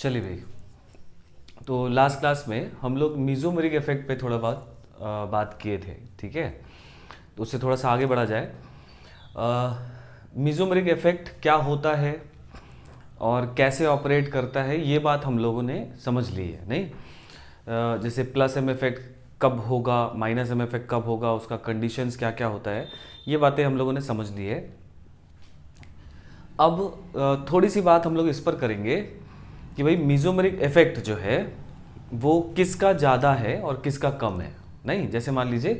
चलिए भाई, तो लास्ट क्लास में हम लोग मीज़ोमेरिक इफेक्ट पे थोड़ा बात किए थे, ठीक है। तो उससे थोड़ा सा आगे बढ़ा जाए। मीज़ोमेरिक इफेक्ट क्या होता है और कैसे ऑपरेट करता है, ये बात हम लोगों ने समझ ली है, नहीं? जैसे प्लस एम इफेक्ट कब होगा, माइनस एम इफेक्ट कब होगा, उसका कंडीशंस क्या क्या होता है, ये बातें हम लोगों ने समझ ली है। अब थोड़ी सी बात हम लोग इस पर करेंगे कि भाई मीज़ोमेरिक इफेक्ट जो है वो किसका ज़्यादा है और किसका कम है। नहीं, जैसे मान लीजिए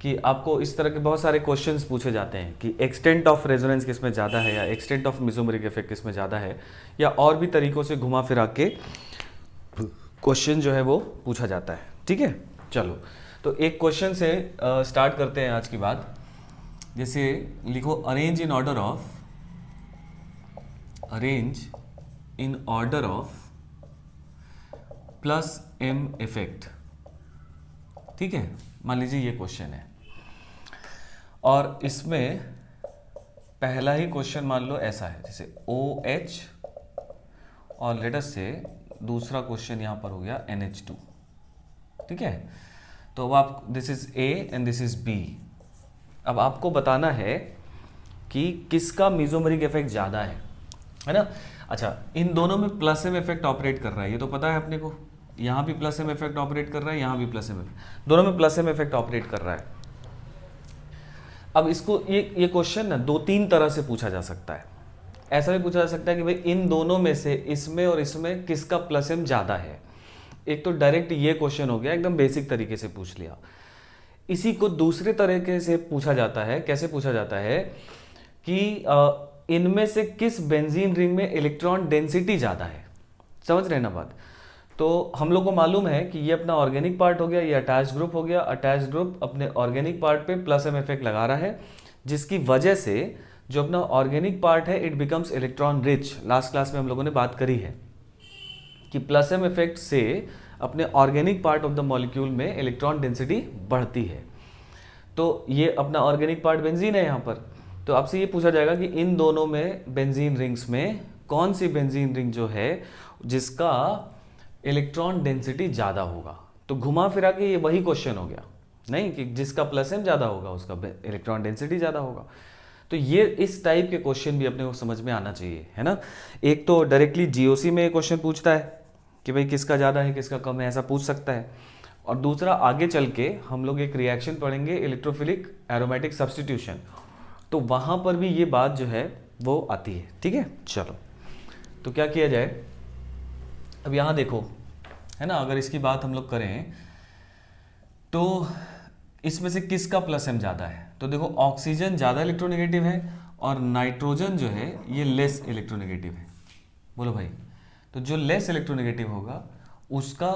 कि आपको इस तरह के बहुत सारे क्वेश्चंस पूछे जाते हैं कि एक्सटेंट ऑफ रेजोनेंस किस में ज़्यादा है, या एक्सटेंट ऑफ मीज़ोमेरिक इफेक्ट किस में ज़्यादा है, या और भी तरीक़ों से घुमा फिरा के क्वेश्चन जो है वो पूछा जाता है, ठीक है। चलो, तो एक क्वेश्चन से स्टार्ट करते हैं आज की बात। जैसे लिखो, arrange in order of plus M effect, ठीक है। मान लीजिए ये क्वेश्चन है और इसमें पहला ही क्वेश्चन मान लो ऐसा है, जैसे ओ एच और लेट अस से दूसरा क्वेश्चन यहां पर हो गया NH2, ठीक है। तो अब आप, this is A and this is B. अब आपको बताना है कि किसका मीज़ोमेरिक इफेक्ट ज़्यादा है ना। अच्छा, इन दोनों में प्लस एम इफेक्ट ऑपरेट कर रहा है, ये तो पता है अपने को। यहाँ भी प्लस एम इफेक्ट ऑपरेट कर रहा है, यहाँ भी प्लस एम इफेक्ट, दोनों में प्लस एम इफेक्ट ऑपरेट कर रहा है। अब इसको ये क्वेश्चन ना दो तीन तरह से पूछा जा सकता है। ऐसा भी पूछा जा सकता है कि भाई इन दोनों में से इसमें और इसमें किसका प्लस एम ज़्यादा है। एक तो डायरेक्ट ये क्वेश्चन हो गया, एकदम बेसिक तरीके से पूछ लिया। इसी को दूसरे तरीके से पूछा जाता है। कैसे पूछा जाता है कि इनमें से किस बेंजीन रिंग में इलेक्ट्रॉन डेंसिटी ज़्यादा है। समझ रहे हैं ना बात। तो हम लोग को मालूम है कि ये अपना ऑर्गेनिक पार्ट हो गया, ये अटैच ग्रुप हो गया। अटैच ग्रुप अपने ऑर्गेनिक पार्ट पे प्लस एम इफेक्ट लगा रहा है, जिसकी वजह से जो अपना ऑर्गेनिक पार्ट है it becomes electron rich. Last class में हम लोगों ने बात करी है कि प्लस एम इफेक्ट से अपने organic part of the molecule में इलेक्ट्रॉन डेंसिटी बढ़ती है। तो ये अपना ऑर्गेनिक पार्ट बेंजीन है यहाँ पर। तो आपसे ये पूछा जाएगा कि इन दोनों में बेंजीन रिंग्स में कौन सी बेंजीन रिंग जो है जिसका इलेक्ट्रॉन डेंसिटी ज़्यादा होगा। तो घुमा फिरा के ये वही क्वेश्चन हो गया, नहीं कि जिसका प्लस एम ज़्यादा होगा उसका इलेक्ट्रॉन डेंसिटी ज़्यादा होगा। तो ये इस टाइप के क्वेश्चन भी अपने को समझ में आना चाहिए, है ना। एक तो डायरेक्टली जीओसी में क्वेश्चन पूछता है कि भाई किसका ज़्यादा है किसका कम है, ऐसा पूछ सकता है। और दूसरा, आगे चल के हम लोग एक रिएक्शन पढ़ेंगे, इलेक्ट्रोफिलिक एरोमेटिक सब्स्टिट्यूशन, तो वहाँ पर भी ये बात जो है वो आती है, ठीक है। चलो, तो क्या किया जाए, अब यहाँ देखो, है ना, अगर इसकी बात हम लोग करें तो इसमें से किसका प्लस एम ज़्यादा है। तो देखो, ऑक्सीजन ज़्यादा इलेक्ट्रोनेगेटिव है और नाइट्रोजन जो है ये लेस इलेक्ट्रोनेगेटिव है। बोलो भाई, तो जो लेस इलेक्ट्रोनेगेटिव होगा उसका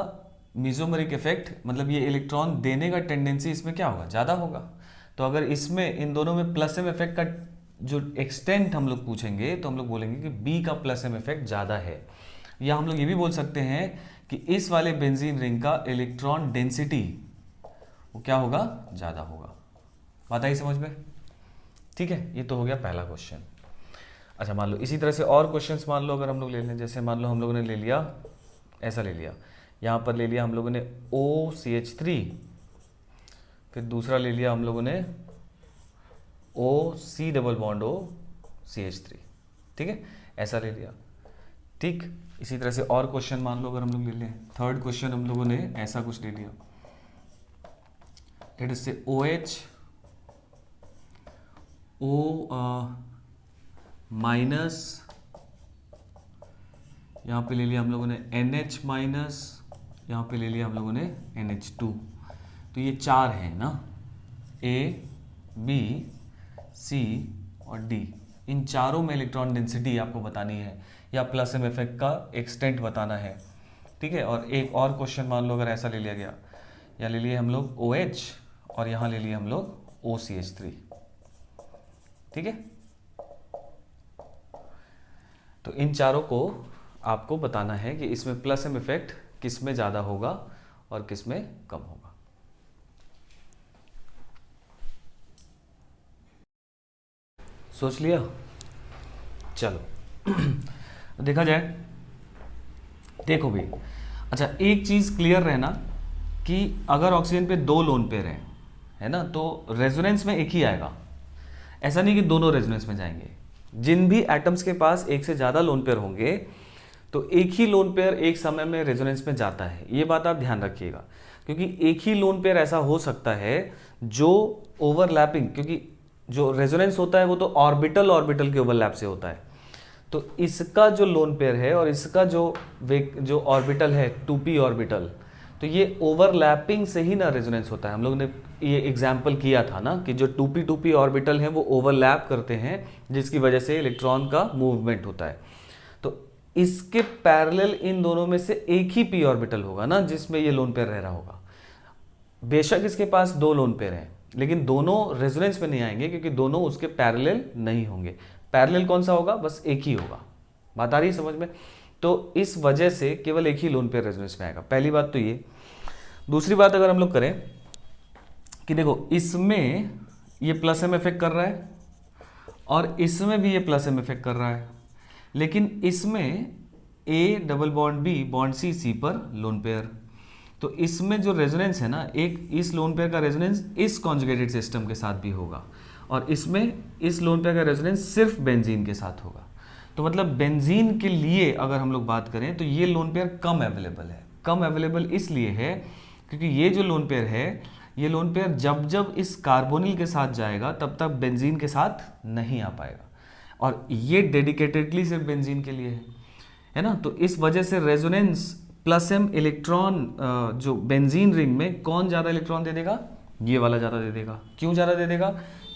मीज़ोमेरिक इफेक्ट, मतलब ये इलेक्ट्रॉन देने का टेंडेंसी इसमें क्या होगा, ज़्यादा होगा। तो अगर इसमें इन दोनों में प्लस एम इफेक्ट का जो एक्सटेंट हम लोग पूछेंगे तो हम लोग बोलेंगे कि बी का प्लस एम इफेक्ट ज़्यादा है। या हम लोग ये भी बोल सकते हैं कि इस वाले बेंजीन रिंग का इलेक्ट्रॉन डेंसिटी वो क्या होगा, ज़्यादा होगा। बात आई समझ में, ठीक है। ये तो हो गया पहला क्वेश्चन। अच्छा, मान लो इसी तरह से और क्वेश्चंस मान लो अगर हम लोग ले लें, जैसे मान लो हम लोगों ने ले लिया, ऐसा ले लिया, यहाँ पर ले लिया हम लोगों ने OCH3, फिर दूसरा ले लिया हम लोगों ने OC डबल बॉन्ड OCH3, ठीक है, ऐसा ले लिया, ठीक। इसी तरह से और क्वेश्चन मान लो अगर हम लोग ले लें, थर्ड क्वेश्चन हम लोगों ने ऐसा कुछ ले लिया, लेट अस से OH O माइनस, यहाँ पे ले लिया हम लोगों ने NH माइनस, यहाँ पे ले लिया हम लोगों ने NH2। तो ये चार हैं ना, A, B, C और D। इन चारों में इलेक्ट्रॉन डेंसिटी आपको बतानी है या प्लस एम इफेक्ट का एक्सटेंट बताना है, ठीक है। और एक और क्वेश्चन मान लो अगर ऐसा ले लिया गया, या ले लिए हम लोग OH और यहाँ ले लिए हम लोग OCH3, ठीक है। तो इन चारों को आपको बताना है कि इसमें प्लस एम इफेक्ट किस में ज़्यादा होगा और किस में कम होगा। सोच लिया, चलो देखा जाए। देखो भाई, अच्छा एक चीज़ क्लियर रहना कि अगर ऑक्सीजन पे 2 लोन पेयर हैं, है ना, तो रेजोनेंस में एक ही आएगा। ऐसा नहीं कि दोनों रेजोनेंस में जाएंगे। जिन भी एटम्स के पास एक से ज़्यादा लोन पेयर होंगे तो एक ही लोन पेयर एक समय में रेजोनेंस में जाता है। ये बात आप ध्यान रखिएगा, क्योंकि एक ही लोन पेयर ऐसा हो सकता है जो ओवरलैपिंग, क्योंकि जो रेजोनेंस होता है वो तो ऑर्बिटल ऑर्बिटल के ओवरलैप से होता है। तो इसका जो लोन पेयर है और इसका जो ऑर्बिटल है 2p ऑर्बिटल, तो ये ओवरलैपिंग से ही ना रेजोनेंस होता है। हम लोग ने ये एग्जाम्पल किया था ना कि जो 2p ऑर्बिटल है वो ओवरलैप करते हैं, जिसकी वजह से इलेक्ट्रॉन का मूवमेंट होता है। तो इसके पैरेलल इन दोनों में से एक ही p ऑर्बिटल होगा ना जिसमें ये लोन पेयर रह रहा होगा। बेशक इसके पास 2 लोन पेयर हैं, लेकिन दोनों रेजोनेंस में नहीं आएंगे क्योंकि दोनों उसके पैरेलल नहीं होंगे। पैरेलल कौन सा होगा? बस एक ही होगा। बात आ रही है समझ में? तो इस वजह से केवल एक ही लोन पेयर रेजोनेंस में आएगा। पहली बात तो ये। दूसरी बात अगर हम लोग करें कि देखो इसमें ये प्लस एम इफेक्ट कर रहा है और इसमें भी ये प्लस एम इफेक्ट कर रहा है, लेकिन इसमें A double bond B bond C C पर लोन पेयर। तो इसमें जो रेजोनेंस है ना, एक इस लोन पेयर का रेजोनेंस इस कॉन्जुगेटेड सिस्टम के साथ भी होगा और इसमें इस लोन पेयर का रेजोनेंस सिर्फ बेंजीन के साथ होगा। तो मतलब बेंजीन के लिए अगर हम लोग बात करें तो ये लोन पेयर कम अवेलेबल है। कम अवेलेबल इसलिए है क्योंकि ये जो लोन पेयर है, ये लोन पेयर जब जब इस कार्बोनिल के साथ जाएगा तब तक बेंजीन के साथ नहीं आ पाएगा, और ये डेडिकेटेडली सिर्फ बेंजीन के लिए है ना। तो इस वजह से रेजोनेंस प्लस एम इलेक्ट्रॉन जो बेंजीन रिंग में कौन ज़्यादा इलेक्ट्रॉन दे देगा? ये वाला ज़्यादा दे देगा। क्यों ज़्यादा दे देगा?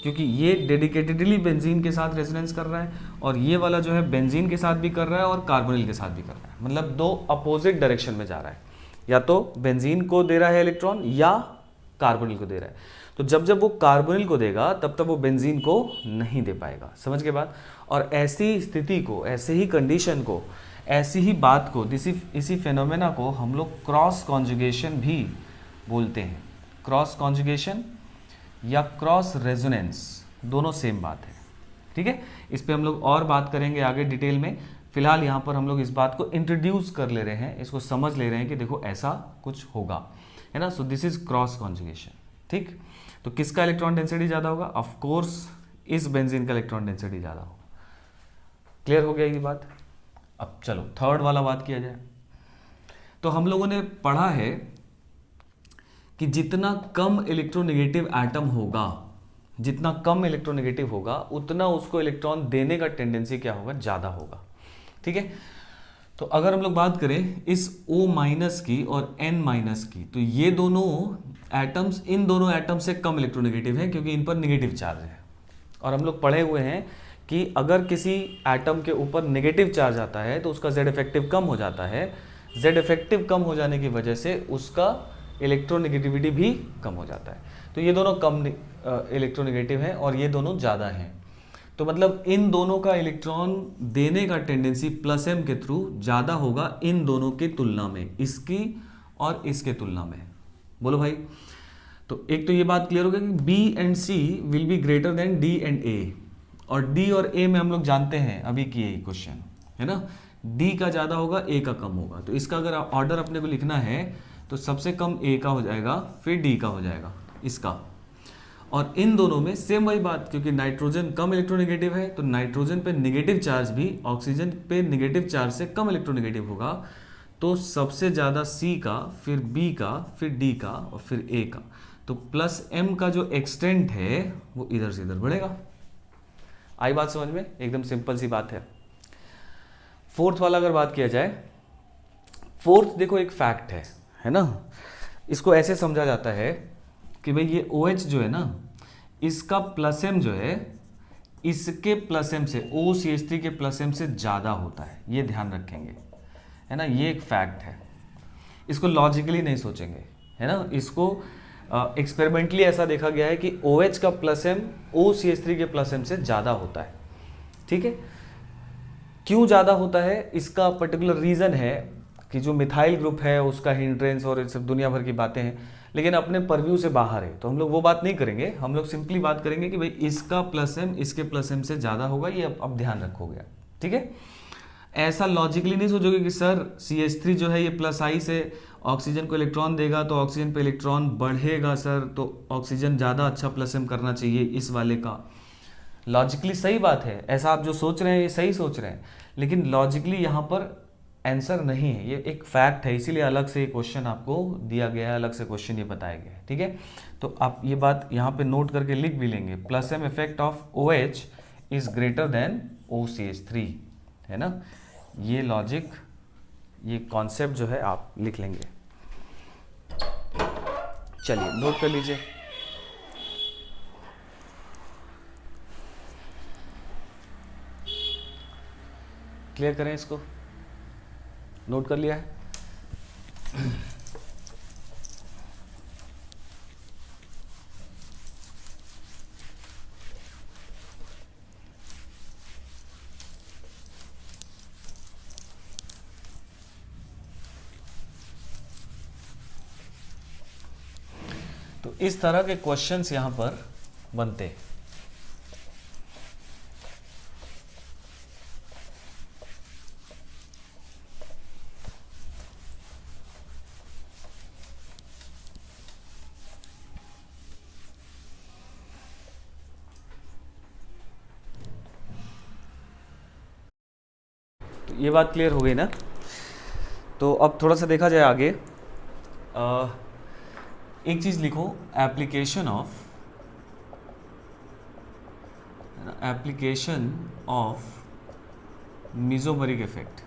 क्योंकि ये डेडिकेटेडली बेंजीन के साथ रेजोनेंस कर रहा है और ये वाला जो है बेंजीन के साथ भी कर रहा है और कार्बोनिल के साथ भी कर रहा है। मतलब दो अपोजिट डायरेक्शन में जा रहा है, या तो बेंजीन को दे रहा है इलेक्ट्रॉन या कार्बोनिल को दे रहा है। तो जब जब वो कार्बोनिल को देगा तब तक वो बेंजीन को नहीं दे पाएगा। समझ के बात? और ऐसी स्थिति को, ऐसे ही कंडीशन को, ऐसी ही बात को, इसी फेनोमेना को हम लोग क्रॉस कॉन्जुगेशन भी बोलते हैं। क्रॉस कॉन्जुगेशन या क्रॉस रेजोनेंस दोनों सेम बात है। ठीक है, इस पे हम लोग और बात करेंगे आगे डिटेल में। फिलहाल यहाँ पर हम लोग इस बात को इंट्रोड्यूस कर ले रहे हैं, इसको समझ ले रहे हैं कि देखो ऐसा कुछ होगा, है ना। So this is cross conjugation. ठीक, तो किसका इलेक्ट्रॉन डेंसिटी ज़्यादा होगा? ऑफ कोर्स इस बेंजीन का इलेक्ट्रॉन डेंसिटी ज़्यादा होगा। क्लियर हो गया ये बात? अब चलो थर्ड वाला बात किया जाए। तो हम लोगों ने पढ़ा है कि जितना कम इलेक्ट्रोनेगेटिव एटम होगा, जितना कम इलेक्ट्रोनेगेटिव होगा उतना उसको इलेक्ट्रॉन देने का टेंडेंसी क्या होगा? ज़्यादा होगा। ठीक है, तो अगर हम लोग बात करें इस O माइनस की और N माइनस की, तो ये दोनों एटम्स इन दोनों एटम से कम इलेक्ट्रोनेगेटिव हैं क्योंकि इन पर नेगेटिव चार्ज है। और हम लोग पढ़े हुए हैं कि अगर किसी एटम के ऊपर नेगेटिव चार्ज आता है तो उसका Z इफेक्टिव कम हो जाता है। Z इफेक्टिव कम हो जाने की वजह से उसका इलेक्ट्रोनेगेटिविटी भी कम हो जाता है। तो ये दोनों कम इलेक्ट्रोनेगेटिव हैं और ये दोनों ज़्यादा हैं। तो मतलब इन दोनों का इलेक्ट्रॉन देने का टेंडेंसी प्लस एम के थ्रू ज़्यादा होगा इन दोनों की तुलना में, इसकी और इसके तुलना में। बोलो भाई। तो एक तो ये बात क्लियर हो गया कि B and C will be greater than D and A, और डी और ए में हम लोग जानते हैं अभी की यही क्वेश्चन, है ना। डी का ज़्यादा होगा, ए का कम होगा। तो इसका अगर ऑर्डर अपने को लिखना है तो सबसे कम ए का हो जाएगा, फिर डी का हो जाएगा इसका। और इन दोनों में सेम वही बात, क्योंकि नाइट्रोजन कम इलेक्ट्रोनेगेटिव है तो नाइट्रोजन पे नेगेटिव चार्ज भी ऑक्सीजन पे नेगेटिव चार्ज से कम इलेक्ट्रोनेगेटिव होगा। तो सबसे ज़्यादा सी का, फिर बी का, फिर डी का और फिर ए का। तो प्लस एम का जो एक्सटेंट है वो इधर से इधर बढ़ेगा। आई बात समझ में? एकदम सिंपल सी बात है। फोर्थ वाला अगर बात किया जाए, फोर्थ देखो एक फैक्ट है ना। इसको ऐसे समझा जाता है कि भाई ये OH जो है ना, इसका प्लस एम जो है इसके प्लस एम से, OCH3 के प्लस एम से ज़्यादा होता है। ये ध्यान रखेंगे, है ना। ये एक फैक्ट है, इसको लॉजिकली नहीं सोचेंगे, है ना। इसको एक्सपेरिमेंटली ऐसा देखा गया है कि OH का प्लस एम OCH3 के प्लस एम से ज़्यादा होता है। ठीक है, क्यों ज़्यादा होता है इसका पर्टिकुलर रीज़न है कि जो मिथाइल ग्रुप है उसका हिंड्रेंस और ये सब दुनिया भर की बातें हैं, लेकिन अपने परव्यू से बाहर है तो हम लोग वो बात नहीं करेंगे। हम लोग सिंपली बात करेंगे कि भाई इसका प्लस एम इसके प्लस एम से ज़्यादा होगा, ये अब ध्यान रखोगे। ठीक है, ऐसा लॉजिकली नहीं सोचोगे कि सर CH3 जो है ये प्लस आई से ऑक्सीजन को इलेक्ट्रॉन देगा तो ऑक्सीजन पे इलेक्ट्रॉन बढ़ेगा सर, तो ऑक्सीजन ज़्यादा अच्छा प्लस m करना चाहिए इस वाले का। लॉजिकली सही बात है, ऐसा आप जो सोच रहे हैं ये सही सोच रहे हैं, लेकिन लॉजिकली यहाँ पर आंसर नहीं है, ये एक फैक्ट है, इसीलिए अलग से क्वेश्चन आपको दिया गया है, अलग से क्वेश्चन ये बताया गया है, ठीक है। तो आप ये बात यहाँ पे नोट करके लिख भी लेंगे, plus m effect of OH is greater than OCH3, है ना। ये लॉजिक, ये कॉन्सेप्ट जो है आप लिख लेंगे। चलिए नोट कर लीजिए। क्लियर करें इसको, नोट कर लिया है। तो इस तरह के क्वेश्चंस यहां पर बनते हैं। ये बात क्लियर हो गई ना। तो अब थोड़ा सा देखा जाए आगे। एक चीज़ लिखो, एप्लीकेशन ऑफ मेसोमेरिक इफेक्ट।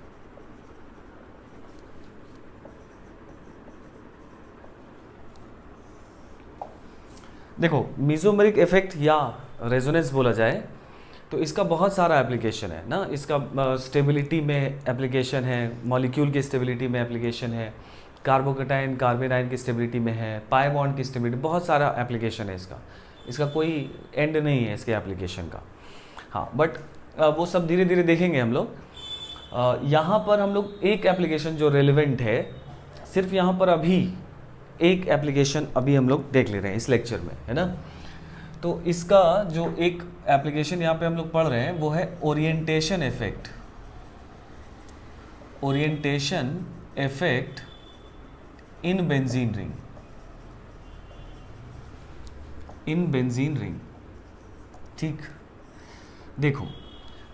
देखो मेसोमेरिक इफेक्ट या रेजोनेंस बोला जाए तो इसका बहुत सारा एप्लीकेशन है ना। इसका स्टेबिलिटी में एप्लीकेशन है, मॉलिक्यूल की स्टेबिलिटी में एप्लीकेशन है, कार्बोकेटाइन कार्बेनाइन की स्टेबिलिटी में है, पाई बॉन्ड की स्टेबिलिटी, बहुत सारा एप्लीकेशन है इसका कोई एंड नहीं है इसके एप्लीकेशन का। हाँ बट वो सब धीरे धीरे देखेंगे हम लोग। यहाँ पर हम लोग एक एप्लीकेशन जो रेलिवेंट है, सिर्फ यहाँ पर अभी एक एप्लीकेशन अभी हम लोग देख ले रहे हैं इस लेक्चर में, है ना। तो इसका जो एक एप्लीकेशन यहाँ पे हम लोग पढ़ रहे हैं वो है orientation effect. Orientation effect in benzene ring, in benzene ring, ठीक। देखो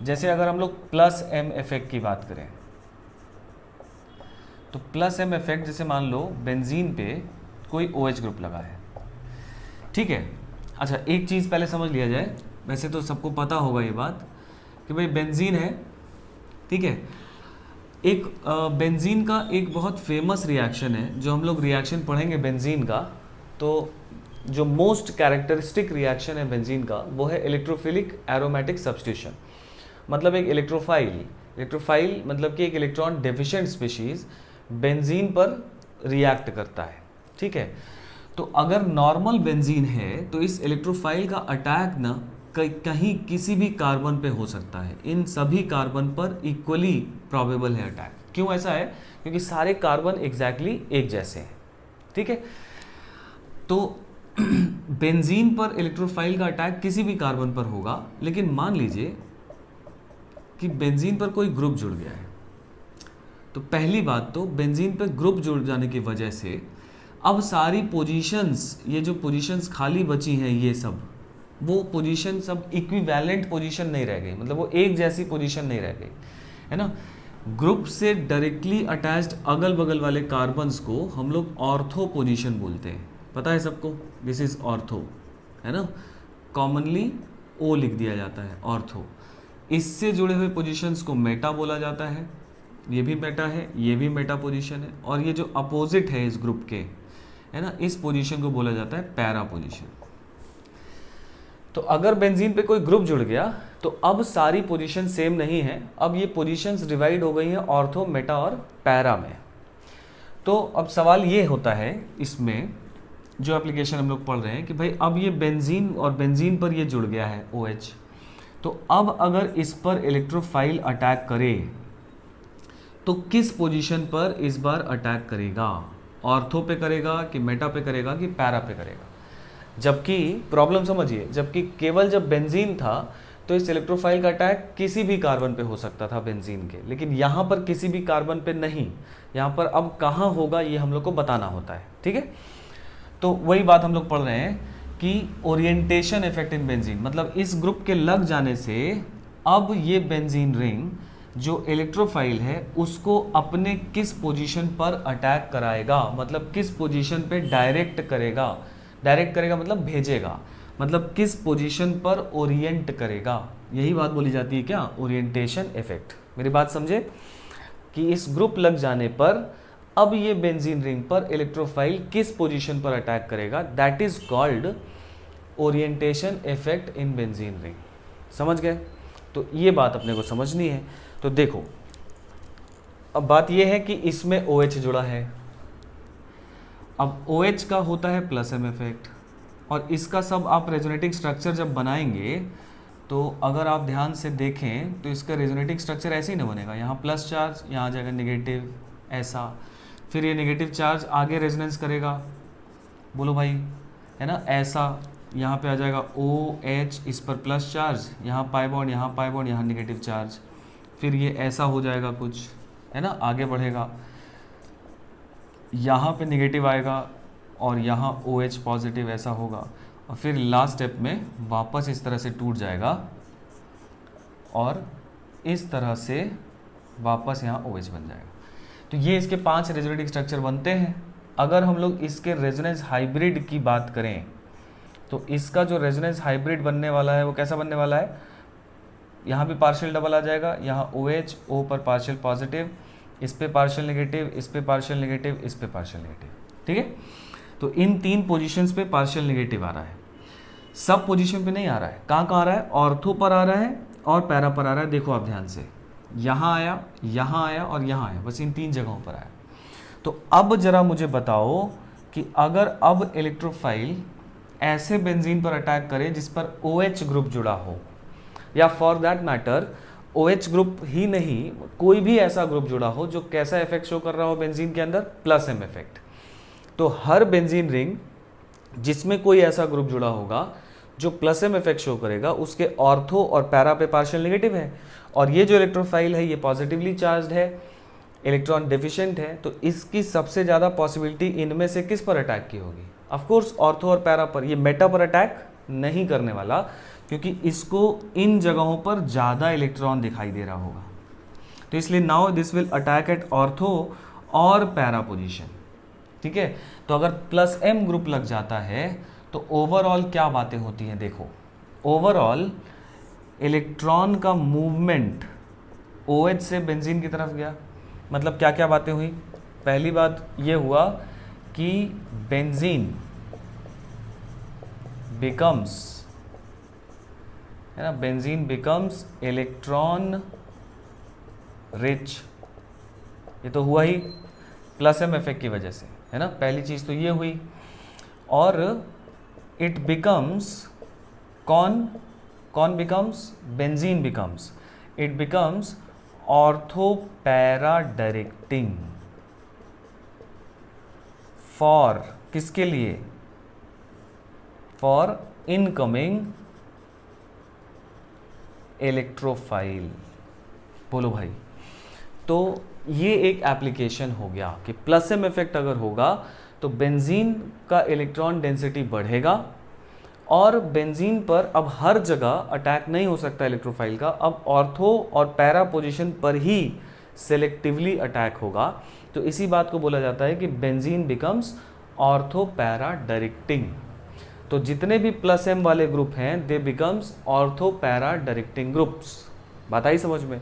जैसे अगर हम लोग प्लस m इफेक्ट की बात करें तो प्लस m इफेक्ट, जैसे मान लो बेंजीन पे कोई OH ग्रुप लगा है, ठीक है। अच्छा एक चीज़ पहले समझ लिया जाए, वैसे तो सबको पता होगा ये बात कि भाई बेंजीन है, ठीक है। एक बेंजीन का एक बहुत फेमस रिएक्शन है, जो हम लोग रिएक्शन पढ़ेंगे बेंजीन का, तो जो मोस्ट कैरेक्टरिस्टिक रिएक्शन है बेंजीन का वो है इलेक्ट्रोफिलिक एरोमेटिक सब्स्टिट्यूशन। मतलब एक इलेक्ट्रोफाइल मतलब कि एक इलेक्ट्रॉन डेफिशिएंट स्पीशीज बेंजीन पर रिएक्ट करता है, ठीक है। तो अगर नॉर्मल बेंजीन है तो इस इलेक्ट्रोफाइल का अटैक ना कहीं किसी भी कार्बन पे हो सकता है, इन सभी कार्बन पर इक्वली प्रोबेबल है अटैक। क्यों ऐसा है? क्योंकि सारे कार्बन एग्जैक्टली एक जैसे हैं, ठीक है। तो बेंजीन पर इलेक्ट्रोफाइल का अटैक किसी भी कार्बन पर होगा, लेकिन मान लीजिए कि बेंजीन पर कोई ग्रुप जुड़ गया है, तो पहली बात तो बेंजीन पर ग्रुप जुड़ जाने की वजह से अब सारी पोजीशंस, ये जो पोजीशंस खाली बची हैं ये सब, वो पोजीशन सब इक्विवेलेंट पोजीशन नहीं रह गई, मतलब वो एक जैसी पोजीशन नहीं रह गई, है ना। ग्रुप से डायरेक्टली अटैच्ड अगल बगल वाले कार्बन्स को हम लोग ऑर्थो पोजीशन बोलते हैं, पता है सबको, दिस इज ऑर्थो, है ना। कॉमनली ओ लिख दिया जाता है, ऑर्थो। इससे जुड़े हुए पोजीशंस को मेटा बोला जाता है, ये भी मेटा है, ये भी मेटा पोजीशन है, और ये जो अपोजिट है इस ग्रुप के, है ना, इस पोजीशन को बोला जाता है पैरा पोजीशन। तो अगर बेंजीन पे कोई ग्रुप जुड़ गया तो अब सारी पोजीशन सेम नहीं है, अब ये पोजीशंस डिवाइड हो गई हैं ऑर्थो, मेटा और पैरा में। तो अब सवाल ये होता है इसमें जो एप्लीकेशन हम लोग पढ़ रहे हैं कि भाई अब ये बेंजीन और बेंजीन पर ये जुड़ गया है OH, तो अब अगर इस पर इलेक्ट्रोफाइल अटैक करे तो किस पोजीशन पर इस बार अटैक करेगा? ऑर्थो पे करेगा कि मेटा पे करेगा कि पैरा पे करेगा? जबकि प्रॉब्लम समझिए, जबकि केवल जब बेंजीन था तो इस इलेक्ट्रोफाइल का अटैक किसी भी कार्बन पे हो सकता था बेंजीन के, लेकिन यहाँ पर किसी भी कार्बन पे नहीं। यहाँ पर अब कहाँ होगा ये हम लोग को बताना होता है, ठीक है। तो वही बात हम लोग पढ़ रहे हैं कि ओरिएंटेशन इफेक्ट इन बेंजीन, मतलब इस ग्रुप के लग जाने से अब ये बेंजीन रिंग जो इलेक्ट्रोफाइल है उसको अपने किस पोजीशन पर अटैक कराएगा, मतलब किस पोजीशन पे डायरेक्ट करेगा। डायरेक्ट करेगा मतलब भेजेगा, मतलब किस पोजीशन पर ओरिएंट करेगा, यही बात बोली जाती है क्या, ओरिएंटेशन इफेक्ट। मेरी बात समझे कि इस ग्रुप लग जाने पर अब ये बेंजीन रिंग पर इलेक्ट्रोफाइल किस पोजीशन पर अटैक करेगा, that is called orientation effect in benzene ring. समझ गए? तो ये बात अपने को समझनी है। तो देखो अब बात ये है कि इसमें OH जुड़ा है, अब OH का होता है प्लस M इफेक्ट, और इसका सब आप रेजोनेटिंग स्ट्रक्चर जब बनाएंगे तो अगर आप ध्यान से देखें तो इसका रेजोनेटिंग स्ट्रक्चर ऐसे ही ना बनेगा, यहाँ प्लस चार्ज, यहाँ आ जाएगा नेगेटिव, ऐसा, फिर ये नेगेटिव चार्ज आगे रेजोनेंस करेगा, बोलो भाई, है ना, ऐसा, यहाँ पे आ जाएगा OH, इस पर प्लस चार्ज, यहाँ पाई बॉन्ड, यहाँ पाई बॉन्ड, यहाँ नेगेटिव चार्ज, फिर ये ऐसा हो जाएगा कुछ, है ना, आगे बढ़ेगा, यहाँ पे नेगेटिव आएगा और यहाँ OH पॉजिटिव, ऐसा होगा, और फिर लास्ट स्टेप में वापस इस तरह से टूट जाएगा और इस तरह से वापस यहाँ OH बन जाएगा। तो ये इसके 5 रेजोनेटिंग स्ट्रक्चर बनते हैं। अगर हम लोग इसके रेजोनेंस हाइब्रिड की बात करें तो इसका जो रेजोनेंस हाइब्रिड बनने वाला है वो कैसा बनने वाला है, यहाँ भी पार्शियल डबल आ जाएगा, यहाँ OH, O पर पार्शियल पॉजिटिव, इस पे पार्शियल नेगेटिव, इस पे पार्शियल नेगेटिव, इस पे पार्शियल नेगेटिव, ठीक है। तो इन 3 पोजीशंस पे पार्शियल नेगेटिव आ रहा है, सब पोजीशन पे नहीं आ रहा है। कहाँ कहाँ आ रहा है, ऑर्थो पर आ रहा है और पैरा पर आ रहा है। देखो आप ध्यान से, यहाँ आया, यहाँ आया और यहाँ आया, बस इन 3 जगहों पर आया। तो अब जरा मुझे बताओ कि अगर अब इलेक्ट्रोफाइल ऐसे बेंजीन पर अटैक करे जिस पर OH ग्रुप जुड़ा हो, या for that matter OH group ही नहीं, कोई भी ऐसा ग्रुप जुड़ा हो जो कैसा इफेक्ट शो कर रहा हो बेंजीन के अंदर, प्लस M इफेक्ट। तो हर बेंजीन रिंग जिसमें कोई ऐसा ग्रुप जुड़ा होगा जो प्लस M इफेक्ट शो करेगा, उसके ऑर्थो और पैरा पे पार्शियल नेगेटिव है, और ये जो इलेक्ट्रोफाइल है ये पॉजिटिवली चार्ज है, इलेक्ट्रॉन डेफिशिएंट है, तो इसकी सबसे ज़्यादा पॉसिबिलिटी इनमें से किस पर अटैक की होगी, ऑफ कोर्स ऑर्थो और पैरा पर। ये मेटा पर अटैक नहीं करने वाला, क्योंकि इसको इन जगहों पर ज़्यादा इलेक्ट्रॉन दिखाई दे रहा होगा, तो इसलिए now this will attack at ortho और पैरा पोजीशन, ठीक है। तो अगर प्लस M ग्रुप लग जाता है तो ओवरऑल क्या बातें होती हैं, देखो ओवरऑल इलेक्ट्रॉन का मूवमेंट OH से बेंजीन की तरफ गया, मतलब क्या क्या बातें हुई। पहली बात ये हुआ कि बेंजीन बिकम्स, है ना, बेंजीन बिकम्स इलेक्ट्रॉन रिच, ये तो हुआ ही प्लस M इफेक्ट की वजह से, है ना, पहली चीज तो ये हुई। और इट बिकम्स, कौन becomes, benzene becomes, it becomes ortho para directing for, किसके लिए, फॉर इनकमिंग इलेक्ट्रोफाइल। बोलो भाई, तो ये एक एप्लीकेशन हो गया कि प्लस M इफेक्ट अगर होगा तो बेंजीन का इलेक्ट्रॉन डेंसिटी बढ़ेगा, और बेंजीन पर अब हर जगह अटैक नहीं हो सकता इलेक्ट्रोफाइल का, अब ऑर्थो और पैरा पोजीशन पर ही सेलेक्टिवली अटैक होगा। तो इसी बात को बोला जाता है कि benzene becomes ortho para directing. तो जितने भी प्लस M वाले ग्रुप हैं दे becomes ortho para directing groups. बात आई समझ में?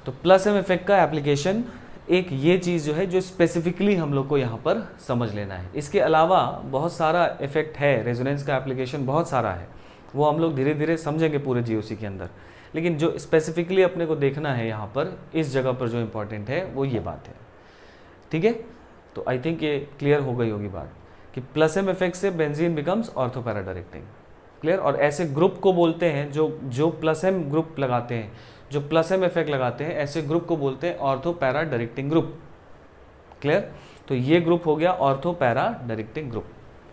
तो प्लस M इफेक्ट का एप्लीकेशन एक ये चीज़ जो है जो स्पेसिफिकली हम लोग को यहाँ पर समझ लेना है। इसके अलावा बहुत सारा इफेक्ट है, रेजोनेंस का एप्लीकेशन बहुत सारा है, वो हम लोग धीरे धीरे समझेंगे पूरे GOC के अंदर, लेकिन जो स्पेसिफिकली अपने को देखना है यहाँ पर इस जगह पर जो इम्पोर्टेंट है वो ये बात है, ठीक है। तो आई थिंक ये क्लियर हो गई होगी बात कि प्लस M इफेक्ट से benzene becomes ortho para directing, clear. और ऐसे ग्रुप को बोलते हैं जो प्लस M ग्रुप लगाते हैं, जो प्लस M इफेक्ट लगाते हैं, ऐसे ग्रुप को बोलते हैं ortho para directing group, clear. तो ये ग्रुप हो गया ऑर्थो पैरा डायरेक्टिंग ग्रुप,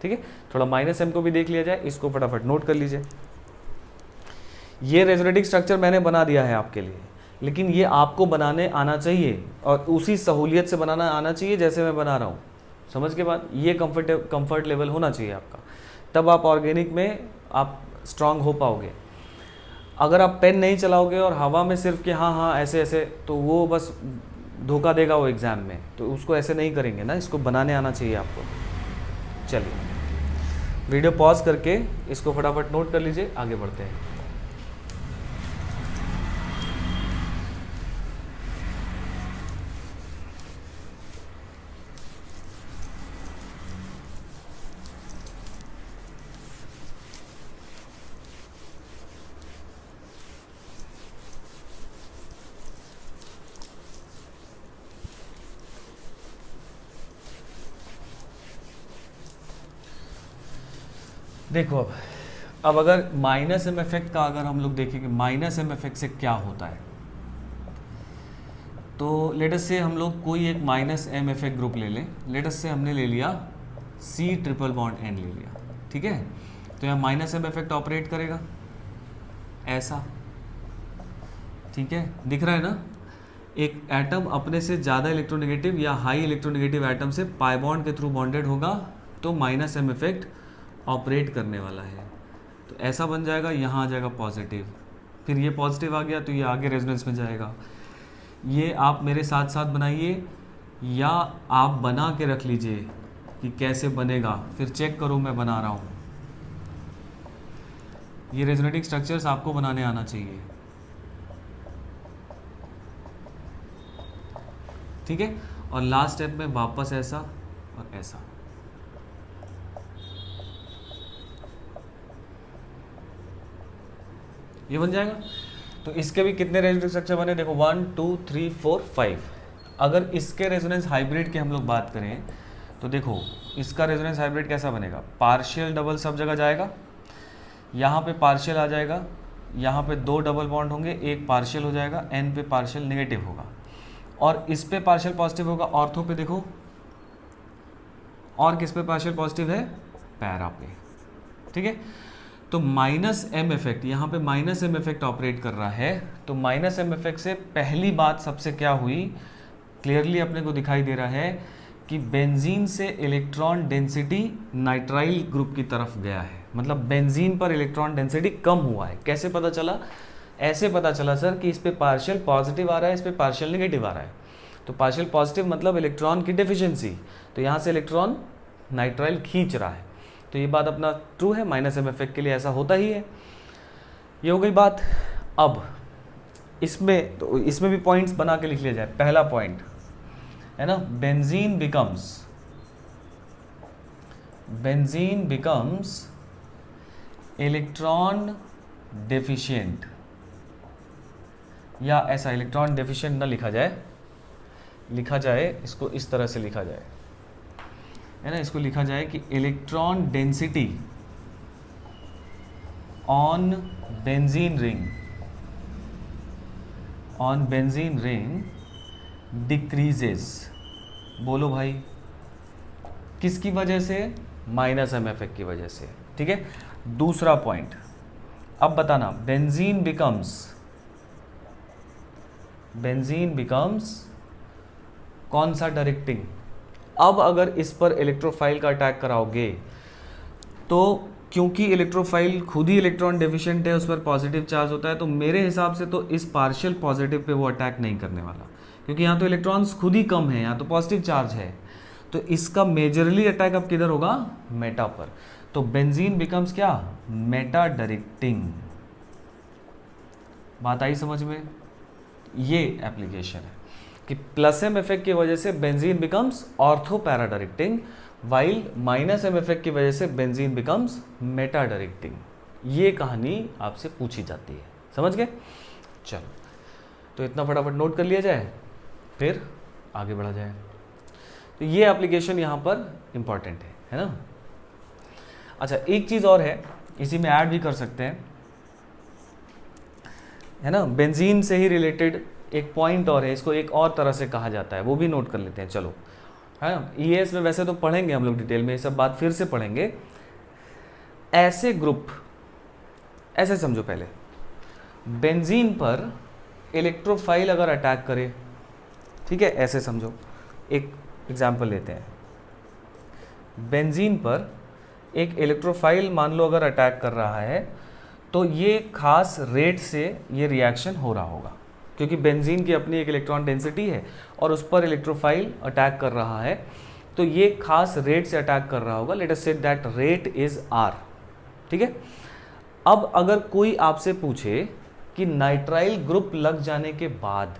ठीक है। थोड़ा माइनस M को भी देख लिया जाए, इसको फटाफट नोट कर लीजिए। ये रेजोनेटिक स्ट्रक्चर मैंने बना दिया है आपके लिए, लेकिन ये आपको बनाने आना चाहिए और उसी सहूलियत से बनाना आना चाहिए जैसे मैं बना रहा हूँ। समझ के बाद ये कंफर्ट लेवल होना चाहिए आपका, तब आप ऑर्गेनिक में आप स्ट्रांग हो पाओगे। अगर आप पेन नहीं चलाओगे और हवा में सिर्फ कि हाँ हाँ ऐसे ऐसे, तो वो बस धोखा देगा वो एग्ज़ाम में, तो उसको ऐसे नहीं करेंगे ना, इसको बनाने आना चाहिए आपको। चलिए वीडियो पॉज करके इसको फटाफट नोट कर लीजिए, आगे बढ़ते हैं। देखो अब अगर माइनस एम इफेक्ट का अगर हम लोग देखें कि माइनस एम इफेक्ट से क्या होता है, तो लेट अस से हम लोग कोई एक माइनस एम इफेक्ट ग्रुप ले लें। लेट अस से हमने ले लिया C ट्रिपल बॉन्ड N ले लिया, ठीक है। तो यहाँ माइनस एम इफेक्ट ऑपरेट करेगा ऐसा, ठीक है, दिख रहा है ना। एक एटम अपने से ज़्यादा इलेक्ट्रोनेगेटिव या हाई इलेक्ट्रोनेगेटिव एटम से पाई बॉन्ड के थ्रू बॉन्डेड होगा, तो माइनस एम इफेक्ट ऑपरेट करने वाला है। तो ऐसा बन जाएगा, यहाँ आ जाएगा पॉजिटिव, फिर ये पॉजिटिव आ गया तो ये आगे रेजोनेंस में जाएगा। ये आप मेरे साथ साथ बनाइए या आप बना के रख लीजिए कि कैसे बनेगा, फिर चेक करो मैं बना रहा हूँ। ये रेजोनेटिक स्ट्रक्चर्स आपको बनाने आना चाहिए, ठीक है। और लास्ट स्टेप में वापस ऐसा और ऐसा, ये बन जाएगा। तो इसके भी कितने रेजोनेटिक स्ट्रक्चर बने, देखो 1 2 3 4 5। अगर इसके रेजोनेंस हाइब्रिड की हम लोग बात करें तो देखो इसका रेजोनेंस हाइब्रिड कैसा बनेगा, पार्शियल डबल सब जगह जाएगा, यहाँ पे पार्शियल आ जाएगा, यहाँ पे 2 डबल बॉन्ड होंगे, एक पार्शियल हो जाएगा, N पे पार्शियल नेगेटिव होगा, और इस पे पार्शियल पॉजिटिव होगा ऑर्थो पे। देखो और किस पे पार्शियल पॉजिटिव है, पैरा पे, ठीक है। तो माइनस एम इफेक्ट, यहाँ पे माइनस एम इफेक्ट ऑपरेट कर रहा है। तो माइनस एम इफेक्ट से पहली बात सबसे क्या हुई, क्लियरली अपने को दिखाई दे रहा है कि बेंजीन से इलेक्ट्रॉन डेंसिटी नाइट्राइल ग्रुप की तरफ गया है, मतलब बेंजीन पर इलेक्ट्रॉन डेंसिटी कम हुआ है। कैसे पता चला, ऐसे पता चला सर कि इस पे पार्शियल पॉजिटिव आ रहा है, इस पे पार्शियल नेगेटिव आ रहा है। तो पार्शियल पॉजिटिव मतलब इलेक्ट्रॉन की डेफिशिएंसी, तो यहाँ से इलेक्ट्रॉन नाइट्राइल खींच रहा है। तो ये बात अपना ट्रू है, माइनस एम इफेक्ट के लिए ऐसा होता ही है। ये हो गई बात। अब इसमें तो इसमें भी पॉइंट्स बना के लिख लिया जाए। पहला पॉइंट है ना, बेंजीन बिकम्स इलेक्ट्रॉन डेफिशिएंट, या ऐसा इलेक्ट्रॉन डेफिशिएंट ना लिखा जाए इसको इस तरह से लिखा जाए, है ना, इसको लिखा जाए कि electron density on benzene ring decreases. बोलो भाई किसकी वजह से, माइनस एम इफेक्ट की वजह से, ठीक है। दूसरा पॉइंट, अब बताना, बेंजीन बिकम्स कौन सा डायरेक्टिंग। अब अगर इस पर इलेक्ट्रोफाइल का अटैक कराओगे तो क्योंकि इलेक्ट्रोफाइल खुद ही इलेक्ट्रॉन डेफिशिएंट है, उस पर पॉजिटिव चार्ज होता है, तो मेरे हिसाब से तो इस पार्शियल पॉजिटिव पे वो अटैक नहीं करने वाला, क्योंकि यहाँ तो इलेक्ट्रॉन्स खुद ही कम है, यहाँ तो पॉजिटिव चार्ज है। तो इसका मेजरली अटैक अब किधर होगा, मेटा पर। तो बेंजीन बिकम्स क्या, मेटा डायरेक्टिंग। बात आई समझ में, ये एप्लीकेशन है कि प्लस एम इफेक्ट की वजह से benzene becomes ortho para directing, while minus M effect की वजह से बेंजीन बिकम्स मेटा डायरेक्टिंग। ये कहानी आपसे पूछी जाती है, समझ गए। चलो तो इतना फटाफट नोट कर लिया जाए, फिर आगे बढ़ा जाए। तो ये एप्लीकेशन यहाँ पर इंपॉर्टेंट है ना। अच्छा एक चीज़ और है, इसी में ऐड भी कर सकते हैं, है ना, बेंजीन से ही रिलेटेड एक पॉइंट और है, इसको एक और तरह से कहा जाता है, वो भी नोट कर लेते हैं। चलो है ना, ईएएस में वैसे तो पढ़ेंगे हम लोग डिटेल में, ये सब बात फिर से पढ़ेंगे। ऐसे ग्रुप, ऐसे समझो पहले, बेंजीन पर इलेक्ट्रोफाइल अगर अटैक करे, ठीक है, ऐसे समझो, एक एग्जाम्पल लेते हैं। बेंजीन पर एक इलेक्ट्रोफाइल मान लो अगर अटैक कर रहा है, तो ये खास रेट से ये रिएक्शन हो रहा होगा, क्योंकि बेंजीन की अपनी एक इलेक्ट्रॉन डेंसिटी है और उस पर इलेक्ट्रोफाइल अटैक कर रहा है, तो ये खास रेट से अटैक कर रहा होगा। Let us say that rate is are, ठीक है। अब अगर कोई आपसे पूछे कि नाइट्राइल ग्रुप लग जाने के बाद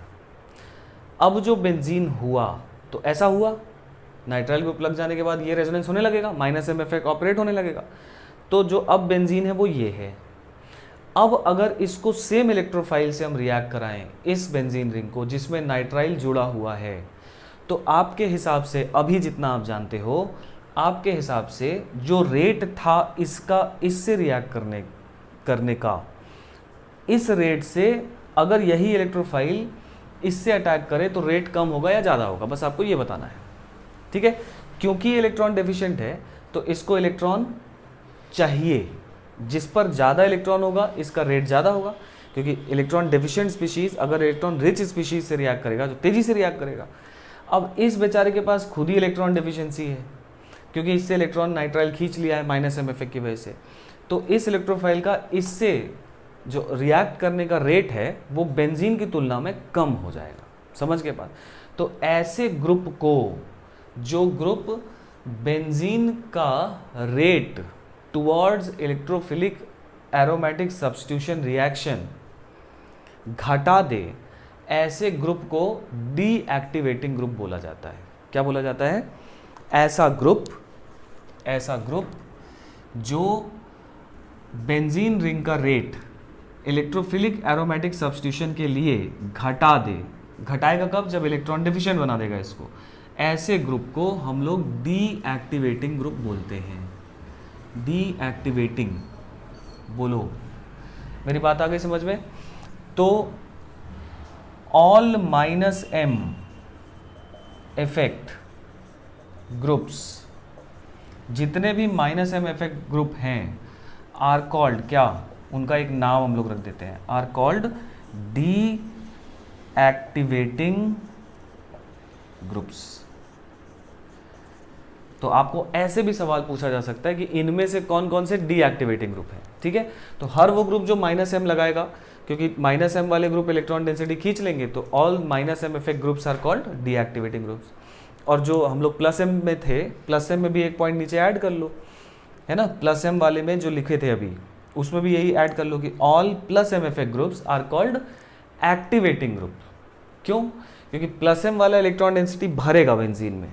अब जो बेंजीन हुआ, तो ऐसा हुआ, नाइट्राइल ग्रुप लग जाने के बाद ये रेजोनेंस होने लगेगा, -m इफेक्ट ऑपरेट होने लगेगा। तो जो अब बेंजीन है वो ये है। अब अगर इसको सेम इलेक्ट्रोफाइल से हम रिएक्ट कराएं, इस बेंजीन रिंग को जिसमें नाइट्राइल जुड़ा हुआ है, तो आपके हिसाब से अभी जितना आप जानते हो, आपके हिसाब से जो रेट था इसका इससे रिएक्ट करने का, इस रेट से अगर यही इलेक्ट्रोफाइल इससे अटैक करे तो रेट कम होगा या ज़्यादा होगा, बस आपको ये बताना है, ठीक है। क्योंकि ये इलेक्ट्रॉन डेफिशिएंट है तो इसको इलेक्ट्रॉन चाहिए, जिस पर ज़्यादा इलेक्ट्रॉन होगा इसका रेट ज़्यादा होगा, क्योंकि इलेक्ट्रॉन डेफिशिएंट स्पीशीज़ अगर इलेक्ट्रॉन रिच स्पीशीज से रिएक्ट करेगा तो तेज़ी से रिएक्ट करेगा। अब इस बेचारे के पास खुद ही इलेक्ट्रॉन डेफिशिएंसी है, क्योंकि इससे इलेक्ट्रॉन नाइट्राइल खींच लिया है -m इफेक्ट की वजह से, तो इस इलेक्ट्रोफाइल का इससे जो रिएक्ट करने का रेट है वो बेंजीन की तुलना में कम हो जाएगा, समझ के बाद। तो ऐसे ग्रुप को, जो ग्रुप बेंजीन का rate towards electrophilic aromatic substitution reaction घटा दे, ऐसे ग्रुप को डीएक्टिवेटिंग ग्रुप बोला जाता है। क्या बोला जाता है? ऐसा ग्रुप जो बेंजीन रिंग का रेट इलेक्ट्रोफिलिक एरोमेटिक सब्स्टिट्यूशन के लिए घटा दे। घटाएगा कब? जब इलेक्ट्रॉन डेफिशिएंट बना देगा इसको। ऐसे ग्रुप को हम लोग डीएक्टिवेटिंग ग्रुप बोलते हैं। डीएक्टिवेटिंग, बोलो मेरी बात आ गई समझ में? तो ऑल -m इफेक्ट ग्रुप्स, जितने भी -m इफेक्ट ग्रुप हैं, आर कॉल्ड, क्या उनका एक नाम हम लोग रख देते हैं, आर कॉल्ड डीएक्टिवेटिंग ग्रुप्स। तो आपको ऐसे भी सवाल पूछा जा सकता है कि इनमें से कौन कौन से डीएक्टिवेटिंग ग्रुप है, ठीक है। तो हर वो ग्रुप जो -m लगाएगा, क्योंकि -m वाले ग्रुप इलेक्ट्रॉन डेंसिटी खींच लेंगे, तो all -m effect groups are called deactivating groups. और जो हम लोग +m में थे, +m में भी एक पॉइंट नीचे ऐड कर लो, है ना। +m वाले में जो लिखे थे अभी, उसमें भी यही ऐड कर लो कि all +m effect groups are called activating group. क्यों? क्योंकि +m वाला इलेक्ट्रॉन डेंसिटी भरेगा बेंजीन में,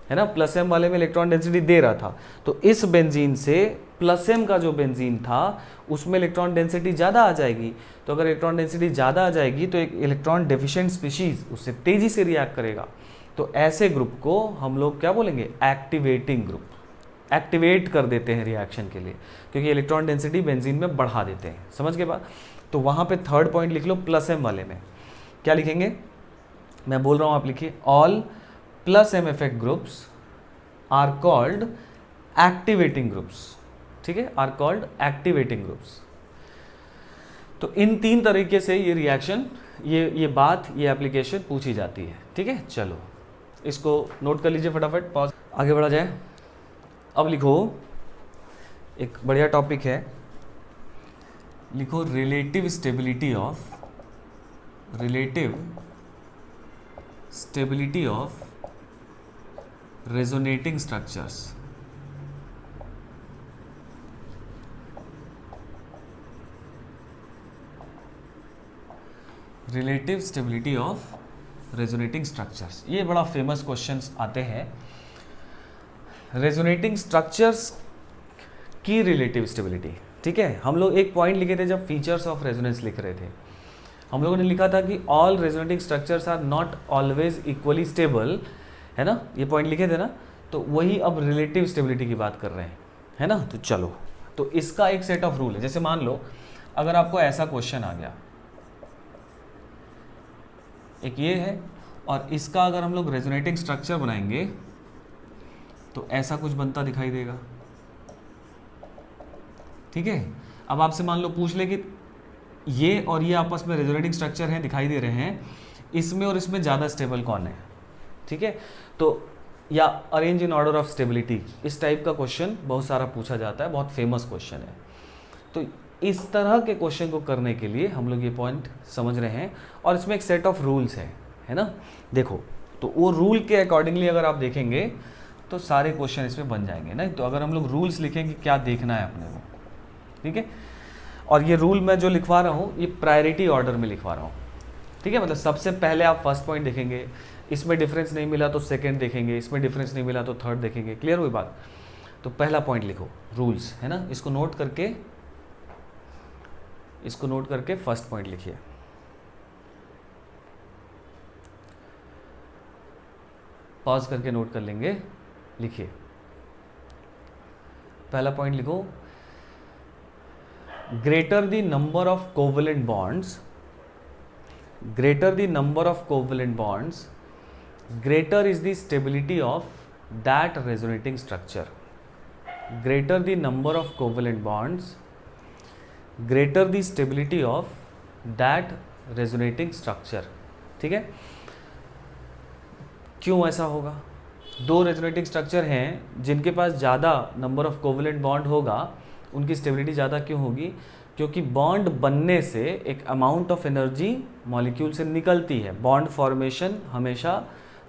है ना। +m वाले में इलेक्ट्रॉन डेंसिटी दे रहा था, तो इस बेंजीन से +m का जो बेंजीन था उसमें इलेक्ट्रॉन डेंसिटी ज़्यादा आ जाएगी। तो अगर इलेक्ट्रॉन डेंसिटी ज़्यादा आ जाएगी तो एक इलेक्ट्रॉन डेफिशिएंट स्पीशीज उससे तेज़ी से रिएक्ट करेगा। तो ऐसे ग्रुप को हम लोग क्या बोलेंगे? Activating group. एक्टिवेट कर देते हैं रिएक्शन के लिए, क्योंकि इलेक्ट्रॉन डेंसिटी बेंजीन में बढ़ा देते हैं, समझ के बाद। तो वहाँ पे थर्ड पॉइंट लिख लो, +m वाले में क्या लिखेंगे? मैं बोल रहा हूँ, आप लिखिए, all +m effect groups are called activating groups, ठीक है, आर कॉल्ड एक्टिवेटिंग ग्रुप्स। तो इन 3 तरीके से ये रिएक्शन, ये बात, ये एप्लीकेशन पूछी जाती है, ठीक है। चलो इसको नोट कर लीजिए फटाफट, पॉज, आगे बढ़ा जाए। अब लिखो, एक बढ़िया टॉपिक है, लिखो relative stability of resonating structures. Relative stability of resonating structures, ये बड़ा फेमस क्वेश्चंस आते हैं। रेजोनेटिंग स्ट्रक्चर्स की रिलेटिव स्टेबिलिटी, ठीक है। हम लोग एक पॉइंट लिखे थे जब फीचर्स ऑफ रेजोनेंस लिख रहे थे, हम लोगों ने लिखा था कि all resonating structures are not always equally stable, है ना, ये पॉइंट लिखे थे ना। तो वही अब रिलेटिव स्टेबिलिटी की बात कर रहे हैं, है ना। तो चलो, तो इसका एक सेट ऑफ रूल है। जैसे मान लो अगर आपको ऐसा क्वेश्चन आ गया, एक ये है, और इसका अगर हम लोग रेजोनेटिंग स्ट्रक्चर बनाएंगे तो ऐसा कुछ बनता दिखाई देगा, ठीक है। अब आपसे मान लो पूछ ले कि ये और ये आपस में रेजोनेटिंग स्ट्रक्चर हैं, दिखाई दे रहे हैं, इसमें और इसमें ज़्यादा स्टेबल कौन है, ठीक है। तो या arrange in order of stability, इस टाइप का क्वेश्चन बहुत सारा पूछा जाता है, बहुत फेमस क्वेश्चन है। तो इस तरह के क्वेश्चन को करने के लिए हम लोग ये पॉइंट समझ रहे हैं, और इसमें एक सेट ऑफ रूल्स है ना। देखो, तो वो रूल के अकॉर्डिंगली अगर आप देखेंगे तो सारे क्वेश्चन इसमें बन जाएंगे ना। तो अगर हम लोग रूल्स लिखेंगे क्या देखना है अपने को, ठीक है। और ये रूल मैं जो लिखवा रहा हूँ ये प्रायोरिटी ऑर्डर में लिखवा रहा हूँ, ठीक है। मतलब सबसे पहले आप फर्स्ट पॉइंट देखेंगे, इसमें डिफरेंस नहीं मिला तो सेकंड देखेंगे, इसमें डिफरेंस नहीं मिला तो थर्ड देखेंगे। क्लियर हुई बात। तो पहला पॉइंट लिखो रूल्स, है ना। इसको नोट करके फर्स्ट पॉइंट लिखिए। पॉज करके नोट कर लेंगे, लिखिए। पहला पॉइंट लिखो, greater the number of covalent bonds, greater the number of covalent bonds, greater is the stability of that resonating structure. Greater the number of covalent bonds, greater the stability of that resonating structure. ठीक है। क्यों ऐसा होगा? दो resonating structure हैं जिनके पास ज़्यादा number of covalent bond होगा, उनकी स्टेबिलिटी ज़्यादा क्यों होगी? क्योंकि बॉन्ड बनने से एक अमाउंट ऑफ एनर्जी मॉलिक्यूल से निकलती है। बॉन्ड फॉर्मेशन हमेशा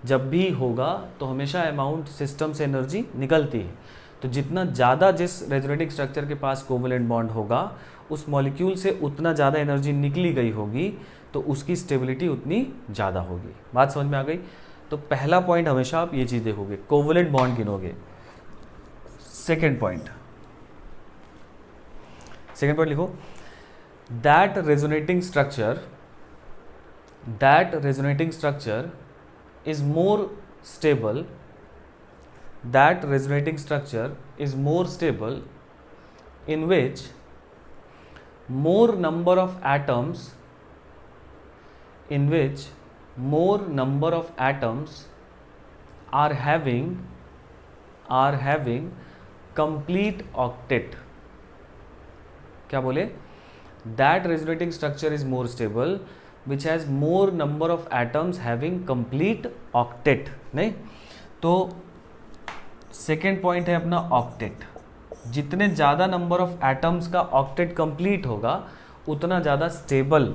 जब भी होगा तो हमेशा अमाउंट सिस्टम से एनर्जी निकलती है। तो जितना ज़्यादा जिस रेजोनेटिंग स्ट्रक्चर के पास कोवलेंट बॉन्ड होगा उस मॉलिक्यूल से उतना ज़्यादा एनर्जी निकली गई होगी, तो उसकी स्टेबिलिटी उतनी ज़्यादा होगी। बात समझ में आ गई? तो पहला पॉइंट हमेशा आप ये चीज़ देखोगे, कोवलेंट बॉन्ड गिनोगे। सेकेंड पॉइंट लिखो, that resonating structure is more stable, that resonating structure is more stable in which more number of atoms are having complete octet. क्या बोले? That resonating structure is more stable which has more number of atoms having complete octet. नहीं, तो second point है अपना octet. जितने ज़्यादा number of atoms का octet complete होगा उतना ज़्यादा स्टेबल,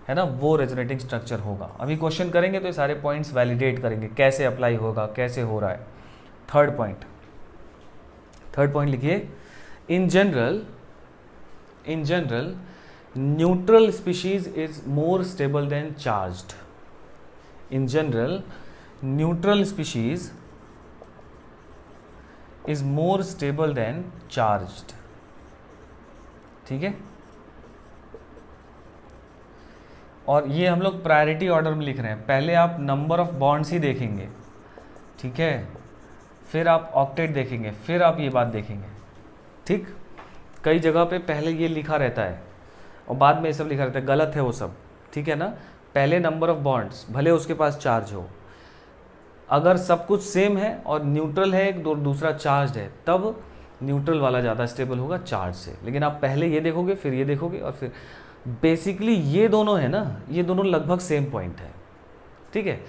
है ना, वो रेजोनेटिंग स्ट्रक्चर होगा। अभी क्वेश्चन करेंगे तो ये सारे पॉइंट्स वैलिडेट करेंगे, कैसे अप्लाई होगा, कैसे हो रहा है। थर्ड पॉइंट लिखिए, in general neutral species is more stable than charged. In general, neutral species is more stable than charged. ठीक है। और ये हम लोग प्रायोरिटी ऑर्डर में लिख रहे हैं। पहले आप नंबर ऑफ बॉन्ड्स ही देखेंगे, ठीक है, फिर आप ऑक्टेट देखेंगे, फिर आप ये बात देखेंगे। ठीक, कई जगह पे पहले ये लिखा रहता है और बाद में ये सब लिखा रहता है, गलत है वो सब, ठीक है ना। पहले नंबर ऑफ बॉन्ड्स, भले उसके पास चार्ज हो, अगर सब कुछ सेम है और न्यूट्रल है एक दूसरा चार्ज है, तब न्यूट्रल वाला ज़्यादा स्टेबल होगा चार्ज से। लेकिन आप पहले ये देखोगे, फिर ये देखोगे, और फिर बेसिकली ये दोनों है ना, ये दोनों लगभग सेम पॉइंट है। ठीक है,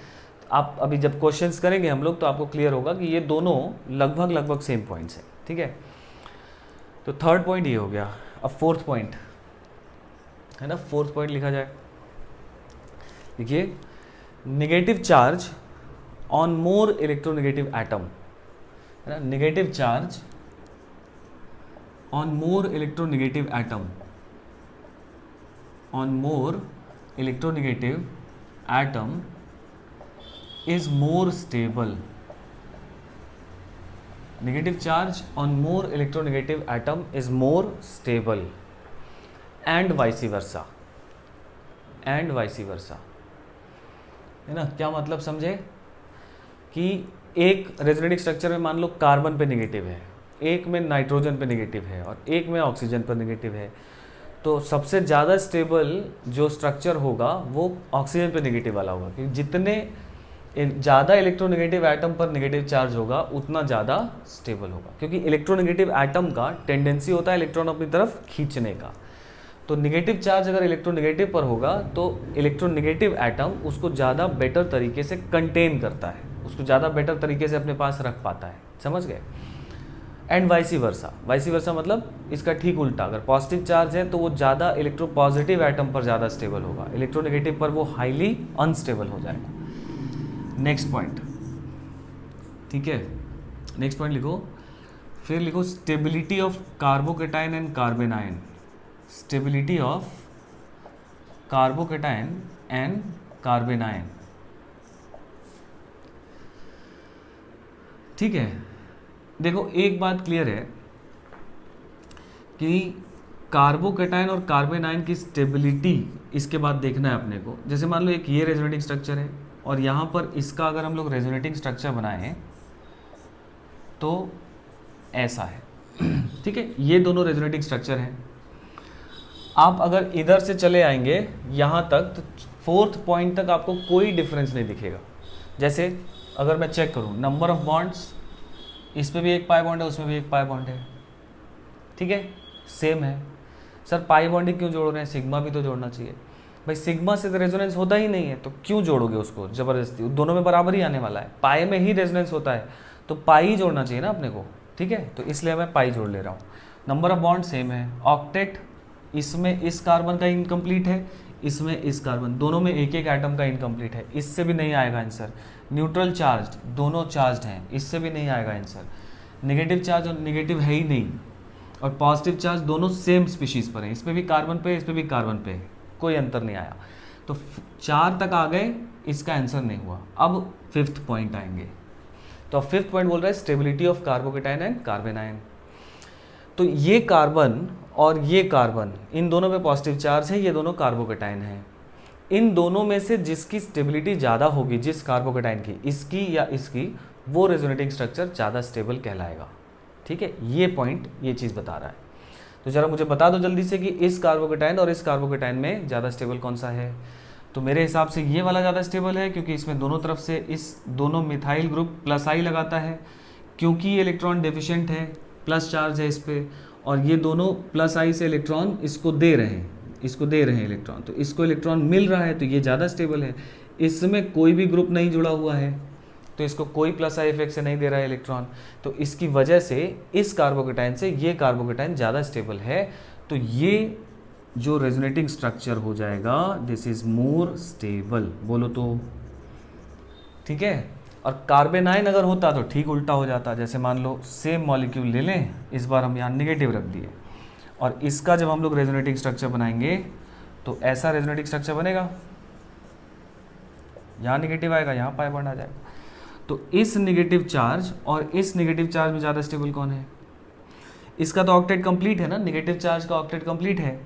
आप अभी जब क्वेश्चंस करेंगे हम लोग तो आपको क्लियर होगा कि ये दोनों लगभग सेम पॉइंट्स हैं। ठीक है, तो थर्ड पॉइंट ये हो गया। अब फोर्थ पॉइंट है ना, फोर्थ पॉइंट लिखा जाए, देखिए, negative charge on more electronegative atom, है ना, negative charge on more electronegative atom, on more electronegative atom is more stable. Negative charge on more electronegative atom is more stable, and vice versa, है ना। क्या मतलब समझे कि एक resonating structure में मान लो कार्बन पे नेगेटिव है, एक में नाइट्रोजन पे नेगेटिव है और एक में ऑक्सीजन पर नेगेटिव है, तो सबसे ज़्यादा स्टेबल जो स्ट्रक्चर होगा वो ऑक्सीजन पे नेगेटिव वाला होगा, क्योंकि जितने ज़्यादा इलेक्ट्रोनेगेटिव एटम पर नेगेटिव चार्ज होगा उतना ज़्यादा स्टेबल होगा, क्योंकि इलेक्ट्रोनेगेटिव एटम का टेंडेंसी होता है इलेक्ट्रॉन अपनी तरफ खींचने का। तो निगेटिव चार्ज अगर इलेक्ट्रोनेगेटिव पर होगा तो इलेक्ट्रोनेगेटिव एटम उसको ज़्यादा बेटर तरीके से कंटेन करता है, उसको ज़्यादा बेटर तरीके से अपने पास रख पाता है, समझ गए। एंड वाइसी वर्सा मतलब इसका ठीक उल्टा, अगर पॉजिटिव चार्ज है तो वो ज़्यादा इलेक्ट्रोपॉजिटिव एटम पर ज़्यादा स्टेबल होगा, इलेक्ट्रोनेगेटिव पर वो हाईली अनस्टेबल हो जाएगा। नेक्स्ट पॉइंट, ठीक है, नेक्स्ट पॉइंट लिखो, फिर लिखो stability of carbocation and कार्बेनाइन, stability of carbocation and कार्बेनाइन, ठीक है। देखो एक बात क्लियर है कि कार्बोकेटाइन और कार्बेनाइन की स्टेबिलिटी इसके बाद देखना है अपने को। जैसे मान लो एक ये रेजोनेटिंग स्ट्रक्चर है और यहाँ पर इसका अगर हम लोग रेजोनेटिंग स्ट्रक्चर बनाएं तो ऐसा है, ठीक है, ये दोनों रेजोनेटिंग स्ट्रक्चर हैं। आप अगर इधर से चले आएंगे यहाँ तक तो फोर्थ पॉइंट तक आपको कोई डिफरेंस नहीं दिखेगा। जैसे अगर मैं चेक करूँ नंबर ऑफ बॉन्ड्स, इस पे भी एक पाई बॉन्ड है, उसमें भी एक पाई बॉन्ड है, ठीक है, सेम है। सर पाई बॉन्डिंग क्यों जोड़ रहे हैं, सिग्मा भी तो जोड़ना चाहिए। भाई सिग्मा से तो रेजोनेंस होता ही नहीं है, तो क्यों जोड़ोगे उसको ज़बरदस्ती, दोनों में बराबर ही आने वाला है, पाई में ही रेजोनेंस होता है तो पाई ही जोड़ना चाहिए ना अपने को, ठीक है, तो इसलिए मैं पाई जोड़ ले रहा हूँ। नंबर ऑफ बॉन्ड सेम है। ऑक्टेट, इसमें इस कार्बन का इनकम्प्लीट है, इसमें इस कार्बन, दोनों में एक एक एटम का इनकम्प्लीट है, इससे भी नहीं आएगा आंसर। न्यूट्रल चार्ज, दोनों चार्ज हैं, इससे भी नहीं आएगा आंसर। नेगेटिव चार्ज और नेगेटिव है ही नहीं, और पॉजिटिव चार्ज दोनों सेम स्पीशीज़ पर हैं, इसमें भी कार्बन पे, इस पर भी कार्बन पे, कोई अंतर नहीं आया। तो 4 तक आ गए, इसका आंसर नहीं हुआ। अब फिफ्थ पॉइंट आएंगे, तो फिफ्थ पॉइंट बोल रहा है स्टेबिलिटी ऑफ कार्बोकेटाइन एंड कार्बेनाइन। तो ये कार्बन और ये कार्बन, इन दोनों पे पॉजिटिव चार्ज है, ये दोनों कार्बोकेटाइन है। इन दोनों में से जिसकी स्टेबिलिटी ज़्यादा होगी, जिस कार्बोकेटाइन की, इसकी या इसकी, वो रेजोनेटिंग स्ट्रक्चर ज़्यादा स्टेबल कहलाएगा, ठीक है। ये पॉइंट ये चीज़ बता रहा है। तो ज़रा मुझे बता दो जल्दी से कि इस कार्बोकेटाइन और इस कार्बोकेटाइन में ज़्यादा स्टेबल कौन सा है। तो मेरे हिसाब से ये वाला ज़्यादा स्टेबल है, क्योंकि इसमें दोनों तरफ से इस दोनों मिथाइल ग्रुप प्लस आई लगाता है, क्योंकि ये इलेक्ट्रॉन डेफिशिएंट है, प्लस चार्ज है इस पर, और ये दोनों प्लस आई से इलेक्ट्रॉन इसको दे रहे हैं, इसको दे रहे हैं इलेक्ट्रॉन, तो इसको इलेक्ट्रॉन मिल रहा है, तो ये ज़्यादा स्टेबल है। इसमें कोई भी ग्रुप नहीं जुड़ा हुआ है, तो इसको कोई प्लस आई इफेक्ट से नहीं दे रहा है इलेक्ट्रॉन, तो इसकी वजह से इस कार्बोकेटाइन से ये कार्बोकेटाइन ज़्यादा स्टेबल है। तो ये जो रेजोनेटिंग स्ट्रक्चर हो जाएगा, दिस इज मोर स्टेबल, बोलो तो, ठीक है। और कार्बेनाइन अगर होता तो ठीक उल्टा हो जाता। जैसे मान लो सेम मॉलिक्यूल ले लें, इस बार हम यहाँ निगेटिव रख दिए, और इसका जब हम लोग रेजोनेटिंग स्ट्रक्चर बनाएंगे तो ऐसा रेजोनेटिंग स्ट्रक्चर बनेगा, यहाँ निगेटिव आएगा, यहाँ पाई बॉन्ड आ जाएगा। तो इस निगेटिव चार्ज और इस निगेटिव चार्ज में ज़्यादा स्टेबल कौन है, इसका तो ऑक्टेट कंप्लीट है ना, निगेटिव चार्ज का ऑक्टेट कंप्लीट है,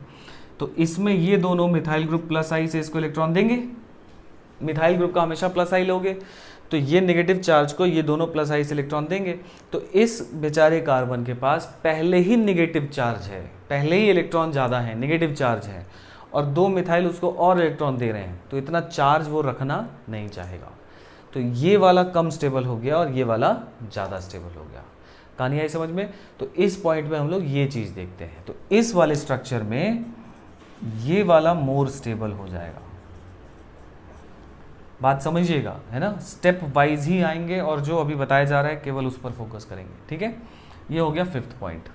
तो इसमें ये दोनों मिथाइल ग्रुप प्लस आई से इसको इलेक्ट्रॉन देंगे, मिथाइल ग्रुप का हमेशा प्लस आई लोगे, तो ये नेगेटिव चार्ज को ये दोनों प्लस आई से इलेक्ट्रॉन देंगे। तो इस बेचारे कार्बन के पास पहले ही नेगेटिव चार्ज है, पहले ही इलेक्ट्रॉन ज़्यादा है, नेगेटिव चार्ज है, और 2 मिथाइल उसको और इलेक्ट्रॉन दे रहे हैं, तो इतना चार्ज वो रखना नहीं चाहेगा। तो ये वाला कम स्टेबल हो गया और ये वाला ज़्यादा स्टेबल हो गया। कहानी आई समझ में। तो इस पॉइंट में हम लोग ये चीज़ देखते हैं, तो इस वाले स्ट्रक्चर में ये वाला मोर स्टेबल हो जाएगा। बात समझिएगा, है ना, स्टेप वाइज ही आएंगे, और जो अभी बताया जा रहा है केवल उस पर फोकस करेंगे, ठीक है। ये हो गया फिफ्थ पॉइंट,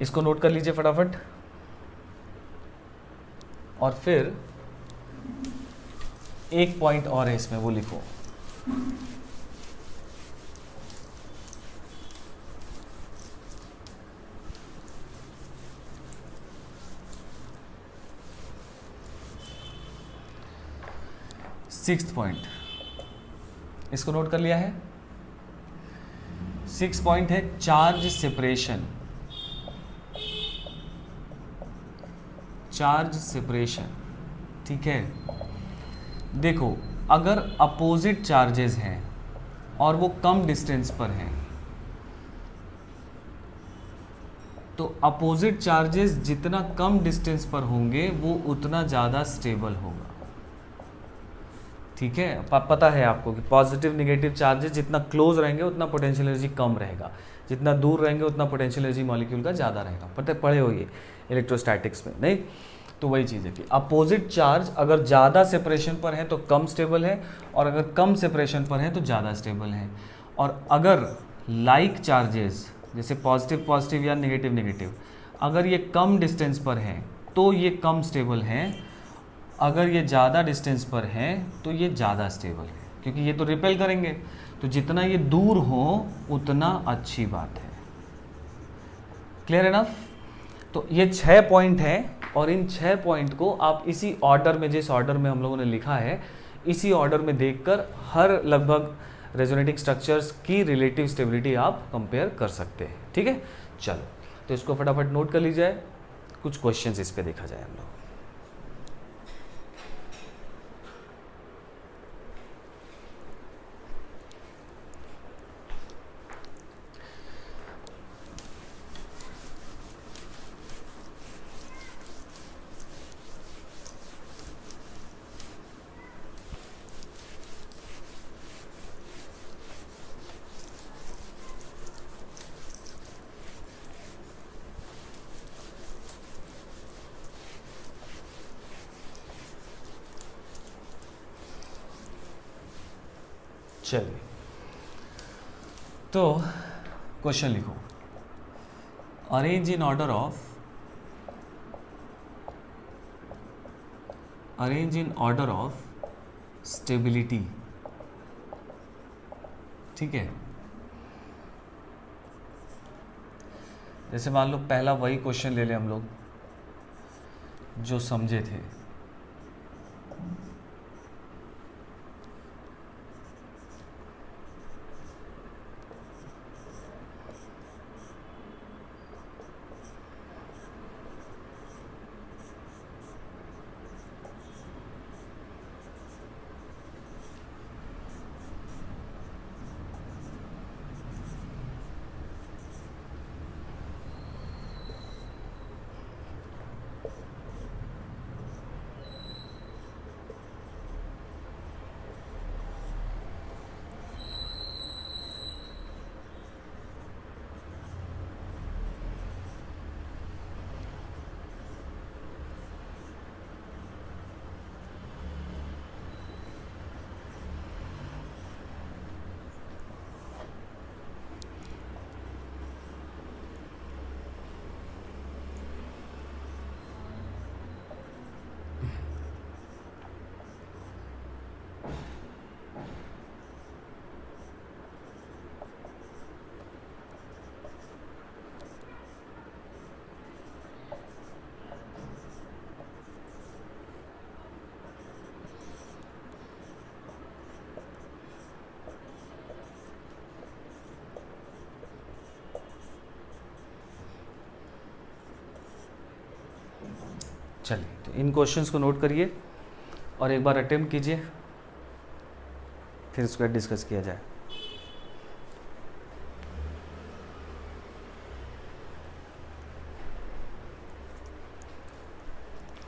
इसको नोट कर लीजिए फटाफट। और फिर एक पॉइंट और है इसमें, वो लिखो, सिक्स्थ पॉइंट, इसको नोट कर लिया है। सिक्स्थ पॉइंट है चार्ज सेपरेशन। चार्ज सेपरेशन, ठीक है। देखो अगर अपोजिट चार्जेस हैं और वो कम डिस्टेंस पर हैं, तो अपोजिट चार्जेस जितना कम डिस्टेंस पर होंगे वो उतना ज़्यादा स्टेबल होगा, ठीक है। पता है आपको कि पॉजिटिव निगेटिव चार्जेस जितना क्लोज रहेंगे उतना पोटेंशियल एनर्जी कम रहेगा, जितना दूर रहेंगे उतना पोटेंशियल एनर्जी मॉलिक्यूल का ज़्यादा रहेगा। पता है, पढ़े हो ये इलेक्ट्रोस्टैटिक्स में, नहीं? तो वही चीज़ है कि अपोजिट चार्ज अगर ज़्यादा सेपरेशन पर है तो कम स्टेबल है, और अगर कम सेपरेशन पर है तो ज़्यादा स्टेबल है। और अगर लाइक चार्जेस जैसे पॉजिटिव पॉजिटिव या नेगेटिव नेगेटिव, अगर ये कम डिस्टेंस पर हैं तो ये कम स्टेबल हैं, अगर ये ज़्यादा डिस्टेंस पर हैं तो ये ज़्यादा स्टेबल है, क्योंकि ये तो रिपेल करेंगे। तो जितना ये दूर हो उतना अच्छी बात है। Clear enough? तो ये 6 पॉइंट हैं, और इन 6 पॉइंट को आप इसी ऑर्डर में, जिस ऑर्डर में हम लोगों ने लिखा है, इसी ऑर्डर में देखकर हर लगभग रेजोनेटिंग स्ट्रक्चर्स की रिलेटिव स्टेबिलिटी आप कंपेयर कर सकते हैं। ठीक है, चलो तो इसको फटाफट नोट कर लीजिए, कुछ क्वेश्चंस इस पे देखा जाए हम लोग। चलिए, तो क्वेश्चन लिखो, arrange in order of stability. ठीक है, जैसे मान लो पहला वही क्वेश्चन ले ले हम लोग जो समझे थे। चलिए, तो इन क्वेश्चंस को नोट करिए और एक बार अटेम्प्ट कीजिए, फिर इसके बाद डिस्कस किया जाए।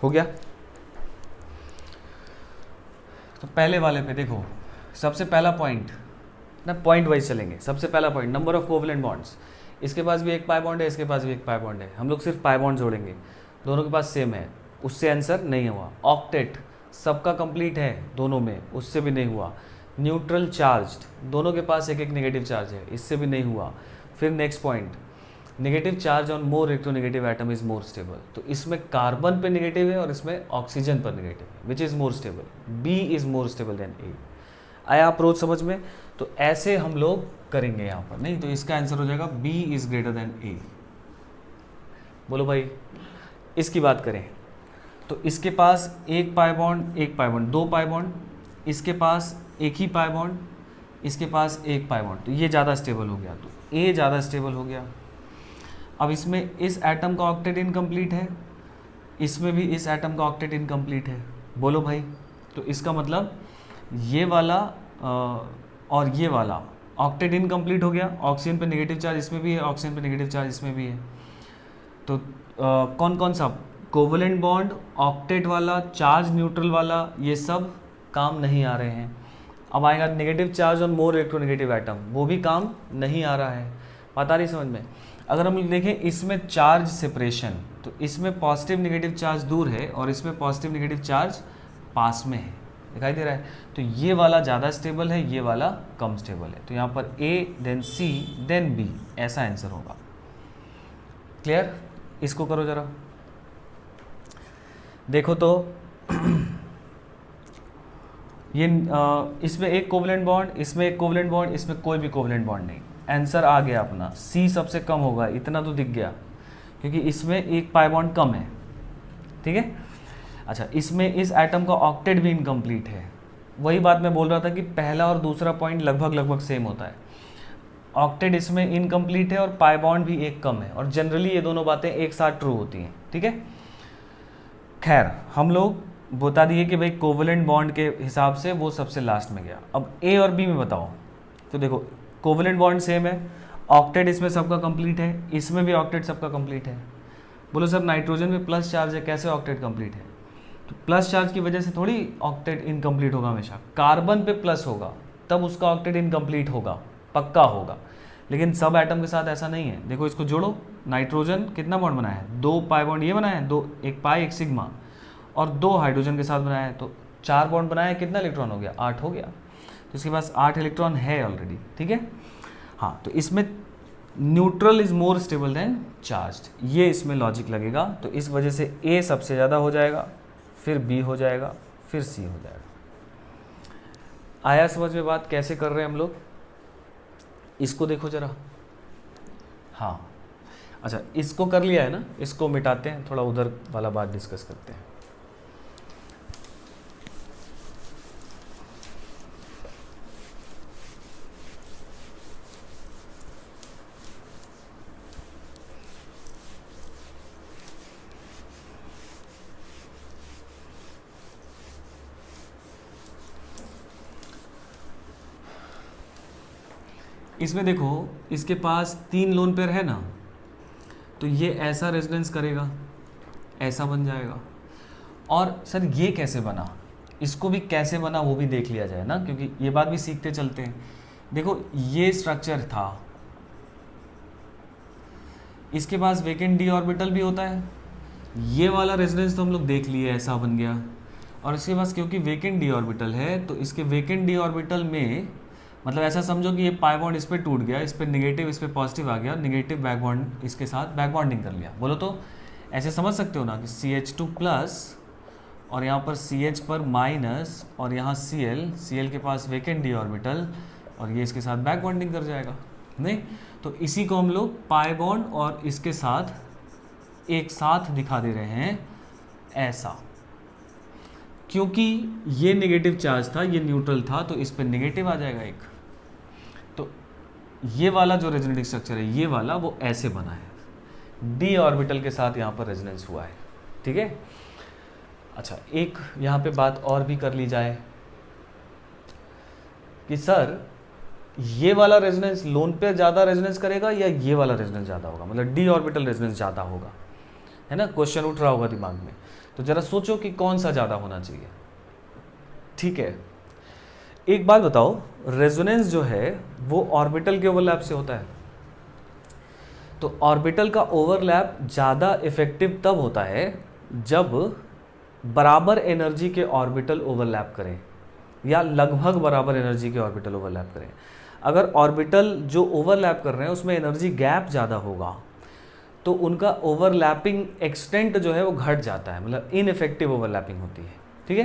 हो गया? तो पहले वाले पे देखो, सबसे पहला पॉइंट ना, पॉइंट वाइज चलेंगे। सबसे पहला point, number of covalent bonds. इसके पास भी एक पाई बॉन्ड है, इसके पास भी एक पाई बॉन्ड है, हम लोग सिर्फ पाई बॉन्ड जोड़ेंगे, दोनों के पास सेम है, उससे आंसर नहीं हुआ। ऑक्टेट, सबका कंप्लीट है दोनों में, उससे भी नहीं हुआ। न्यूट्रल चार्ज्ड, दोनों के पास एक एक नेगेटिव चार्ज है, इससे भी नहीं हुआ। फिर next point, negative charge on more electronegative atom is more stable. तो इसमें कार्बन पे नेगेटिव है और इसमें ऑक्सीजन पर नेगेटिव है, which is more stable? B is more stable than A. आया अप्रोच समझ में? तो ऐसे हम लोग करेंगे यहाँ पर, नहीं तो इसका आंसर हो जाएगा बी इज ग्रेटर देन ए। बोलो भाई, इसकी बात करें तो इसके पास एक पाई बॉन्ड, एक पाई बॉन्ड, दो पाई बॉन्ड, इसके पास एक ही पाई बॉन्ड, इसके पास एक पाई बॉन्ड, तो ये ज़्यादा स्टेबल हो गया, तो ए ज़्यादा स्टेबल हो गया। अब इसमें इस एटम का ऑक्टेट इनकम्प्लीट है, इसमें भी इस एटम का ऑक्टेट इनकम्प्लीट है। बोलो भाई, तो इसका मतलब ये वाला और ये वाला ऑक्टेट इनकम्प्लीट हो गया। ऑक्सीजन पे नेगेटिव चार्ज इसमें भी है, ऑक्सीजन पे नेगेटिव चार्ज इसमें भी है। तो कौन कौन सा? कोवलेंट बॉन्ड, ऑक्टेट वाला, चार्ज न्यूट्रल वाला, ये सब काम नहीं आ रहे हैं। अब आएगा negative charge on more electronegative atom, वो भी काम नहीं आ रहा है। पता नहीं समझ में। अगर हम देखें इसमें चार्ज सेपरेशन, तो इसमें पॉजिटिव निगेटिव चार्ज दूर है और इसमें पॉजिटिव निगेटिव चार्ज पास में है, दिखाई दे रहा है। तो ये वाला ज़्यादा स्टेबल है, ये वाला कम स्टेबल है। तो यहाँ पर A then C then B, ऐसा आंसर होगा। क्लियर? इसको करो जरा, देखो तो ये इसमें एक कोवलेंट बॉन्ड, इसमें एक कोवलेंट बॉन्ड, इसमें कोई भी कोवलेंट बॉन्ड नहीं। आंसर आ गया अपना, C सबसे कम होगा, इतना तो दिख गया, क्योंकि इसमें एक पाई बॉन्ड कम है। ठीक है, अच्छा, इसमें इस एटम का ऑक्टेट भी इनकम्प्लीट है। वही बात मैं बोल रहा था कि पहला और दूसरा पॉइंट लगभग सेम होता है। ऑक्टेट इसमें इनकम्प्लीट है और पाई बॉन्ड भी एक कम है, और जनरली ये दोनों बातें एक साथ ट्रू होती हैं। ठीक है, खैर हम लोग बता दिए कि भाई कोवलेंट बॉन्ड के हिसाब से वो सबसे लास्ट में गया। अब ए और बी में बताओ, तो देखो कोवलेंट बॉन्ड सेम है, ऑक्टेट इसमें सबका कंप्लीट है, इसमें भी ऑक्टेट सबका कंप्लीट है। बोलो सर नाइट्रोजन में प्लस चार्ज है, कैसे ऑक्टेट कंप्लीट है? तो प्लस चार्ज की वजह से थोड़ी ऑक्टेट इनकम्प्लीट होगा, हमेशा कार्बन पे प्लस होगा तब उसका ऑक्टेट इनकम्प्लीट होगा, पक्का होगा। लेकिन सब एटम के साथ ऐसा नहीं है। देखो इसको जोड़ो, नाइट्रोजन कितना बॉन्ड बनाया है? 2 पाई बॉन्ड ये बनाया है, 2, एक पाई एक सिग्मा, और 2 हाइड्रोजन के साथ बनाया है, तो 4 बॉन्ड बनाया है, कितना इलेक्ट्रॉन हो गया? 8 हो गया। तो इसके पास 8 इलेक्ट्रॉन है ऑलरेडी। ठीक है, हाँ, तो इसमें neutral is more stable then charged, ये इसमें लॉजिक लगेगा। तो इस वजह से ए सबसे ज़्यादा हो जाएगा, फिर बी हो जाएगा, फिर सी हो जाएगा। आया समझ में बात कैसे कर रहे हैं हम लोग? इसको देखो जरा, हाँ, अच्छा, इसको कर लिया है ना, इसको मिटाते हैं, थोड़ा उधर वाला बात डिस्कस करते हैं। इसमें देखो इसके पास 3 लोन पेयर है ना, तो ये ऐसा रेजोनेंस करेगा, ऐसा बन जाएगा। और सर ये कैसे बना, इसको भी कैसे बना वो भी देख लिया जाए ना, क्योंकि ये बात भी सीखते चलते हैं। देखो ये स्ट्रक्चर था, इसके पास वेकेंट डी ऑर्बिटल भी होता है, ये वाला रेजोनेंस तो हम लोग देख लिए, ऐसा बन गया। और इसके पास क्योंकि वेकेंट डी ऑर्बिटल है, तो इसके वेकेंट डी ऑर्बिटल में मतलब ऐसा समझो कि ये पाई बॉन्ड इस पर टूट गया, इस पर निगेटिव, इस पर पॉजिटिव आ गया, निगेटिव बैक बॉन्ड इसके साथ बैक बॉन्डिंग कर लिया। बोलो तो ऐसे समझ सकते हो ना कि CH2 प्लस और यहाँ पर CH पर माइनस और यहाँ Cl के पास वेकेंट डी ऑर्बिटल और ये इसके साथ बैक बॉन्डिंग कर जाएगा। नहीं, तो इसी को हम लोग पाई बॉन्ड और इसके साथ एक साथ दिखा दे रहे हैं ऐसा, क्योंकि ये नेगेटिव चार्ज था, ये न्यूट्रल था, तो इस पर नेगेटिव आ जाएगा एक। तो ये वाला जो रेजोनेटिंग स्ट्रक्चर है, ये वाला वो ऐसे बना है, डी ऑर्बिटल के साथ यहाँ पर रेजोनेंस हुआ है। ठीक है, अच्छा, एक यहाँ पे बात और भी कर ली जाए कि सर ये वाला रेजोनेंस लोन पे ज़्यादा रेजोनेंस करेगा या ये वाला रेजोनेंस ज़्यादा होगा, मतलब डी ऑर्बिटल रेजोनेंस ज़्यादा होगा, है ना, क्वेश्चन उठ रहा होगा दिमाग में। तो जरा सोचो कि कौन सा ज़्यादा होना चाहिए। ठीक है, एक बात बताओ, रेजोनेंस जो है वो ऑर्बिटल के ओवरलैप से होता है, तो ऑर्बिटल का ओवरलैप ज़्यादा इफेक्टिव तब होता है जब बराबर एनर्जी के ऑर्बिटल ओवरलैप करें या लगभग बराबर एनर्जी के ऑर्बिटल ओवरलैप करें। अगर ऑर्बिटल जो ओवरलैप कर रहे हैं उसमें एनर्जी गैप ज़्यादा होगा तो उनका ओवरलैपिंग एक्सटेंट जो है वो घट जाता है, मतलब इनइफेक्टिव ओवरलैपिंग होती है। ठीक है,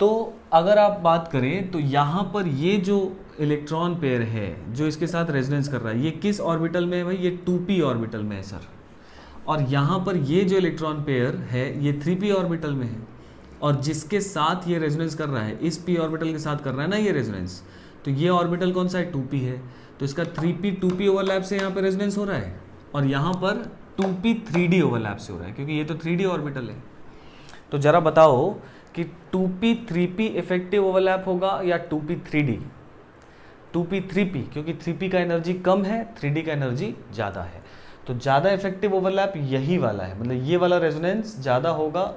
तो अगर आप बात करें तो यहाँ पर ये जो इलेक्ट्रॉन पेयर है जो इसके साथ रेजोनेंस कर रहा है, ये किस ऑर्बिटल में है भाई? ये 2p ऑर्बिटल में है सर। और यहाँ पर ये जो इलेक्ट्रॉन पेयर है ये 3p ऑर्बिटल में है, और जिसके साथ ये रेजोनेंस कर रहा है इस p ऑर्बिटल के साथ कर रहा है ना ये रेजोनेंस, तो ये ऑर्बिटल कौन सा है? 2p है, तो इसका 3p 2p ओवरलैप से यहाँ पर रेजोनेंस हो रहा है, और यहाँ पर 2p 3d ओवरलैप से हो रहा है, क्योंकि ये तो 3d ऑर्बिटल है। तो जरा बताओ कि 2p 3p इफेक्टिव ओवरलैप होगा या 2p 3d? 2p 3p, क्योंकि 3p का एनर्जी कम है, 3d का एनर्जी ज़्यादा है, तो ज़्यादा इफेक्टिव ओवरलैप यही वाला है, मतलब ये वाला रेजोनेंस ज़्यादा होगा,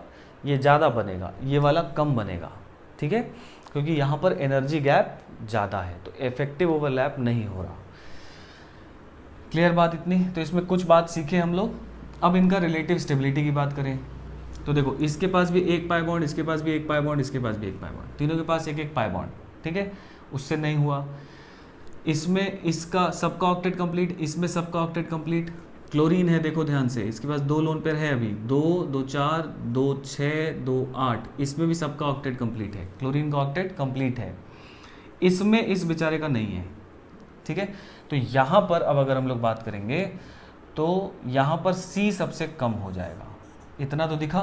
ये ज़्यादा बनेगा, ये वाला कम बनेगा। ठीक है, क्योंकि यहाँ पर एनर्जी गैप ज़्यादा है, तो इफेक्टिव ओवरलैप नहीं हो रहा। क्लियर बात इतनी? तो इसमें कुछ बात सीखे हम लोग। अब इनका रिलेटिव स्टेबिलिटी की बात करें तो देखो, इसके पास भी एक पाई बॉन्ड, इसके पास भी एक पाई बॉन्ड, इसके पास भी एक पाई बॉन्ड, तीनों के पास एक एक पाई बॉन्ड, ठीक है। उससे नहीं हुआ, इसमें इसका सबका ऑक्टेट कंप्लीट, इसमें सबका ऑक्टेट कंप्लीट। क्लोरीन है, देखो ध्यान से, इसके पास 2 लोन पेयर है अभी, 2 2 4 2 6 2 8, इसमें भी सबका ऑक्टेट कंप्लीट है, क्लोरीन का ऑक्टेट कंप्लीट है। इसमें इस बेचारे का नहीं है, ठीक है। तो यहाँ पर अब अगर हम लोग बात करेंगे तो यहाँ पर C सबसे कम हो जाएगा, इतना तो दिखा।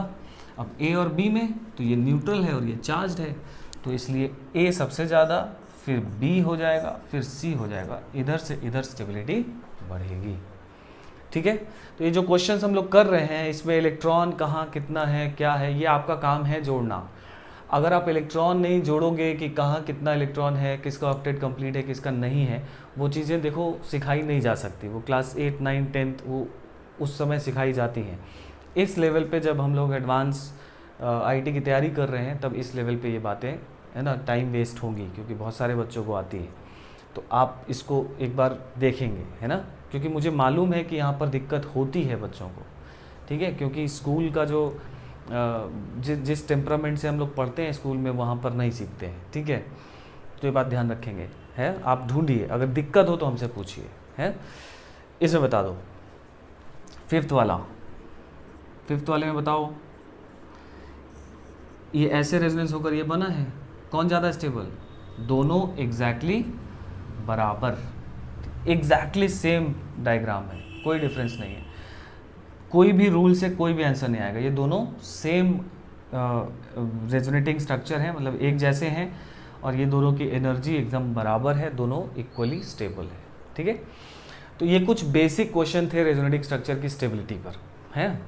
अब A और B में तो ये न्यूट्रल है और ये चार्ज्ड है, तो इसलिए A सबसे ज़्यादा, फिर B हो जाएगा, फिर C हो जाएगा, इधर से इधर स्टेबिलिटी बढ़ेगी, ठीक है। तो ये जो क्वेश्चंस हम लोग कर रहे हैं, इसमें इलेक्ट्रॉन कहाँ कितना है, क्या है, ये आपका काम है जोड़ना। अगर आप इलेक्ट्रॉन नहीं जोड़ोगे कि कहाँ कितना इलेक्ट्रॉन है, किसका ऑक्टेट कंप्लीट है, किसका नहीं है, वो चीज़ें देखो सिखाई नहीं जा सकती। वो क्लास 8 9 10 वो उस समय सिखाई जाती हैं। इस लेवल पे जब हम लोग एडवांस आईटी की तैयारी कर रहे हैं, तब इस लेवल पे ये बातें, है ना, टाइम वेस्ट होंगी, क्योंकि बहुत सारे बच्चों को आती है। तो आप इसको एक बार देखेंगे, है ना, क्योंकि मुझे मालूम है कि यहाँ पर दिक्कत होती है बच्चों को, ठीक है, क्योंकि स्कूल का जो जिस टेम्परामेंट से हम लोग पढ़ते हैं स्कूल में, वहाँ पर नहीं सीखते हैं, ठीक है। तो ये बात ध्यान रखेंगे, है। आप ढूंढिए, अगर दिक्कत हो तो हमसे पूछिए, है। इसमें बता दो, फिफ्थ वाले में बताओ, ये ऐसे रेजोनेंस होकर ये बना है, कौन ज़्यादा स्टेबल? दोनों एग्जैक्टली बराबर, एग्जैक्टली सेम डायग्राम है, कोई डिफरेंस नहीं है, कोई भी रूल से कोई भी आंसर नहीं आएगा। ये दोनों सेम रेजोनेटिंग स्ट्रक्चर हैं, मतलब एक जैसे हैं, और ये दोनों की एनर्जी एकदम बराबर है, दोनों इक्वली स्टेबल है, ठीक है। तो ये कुछ बेसिक क्वेश्चन थे रेजोनेटिंग स्ट्रक्चर की स्टेबिलिटी पर, हैं।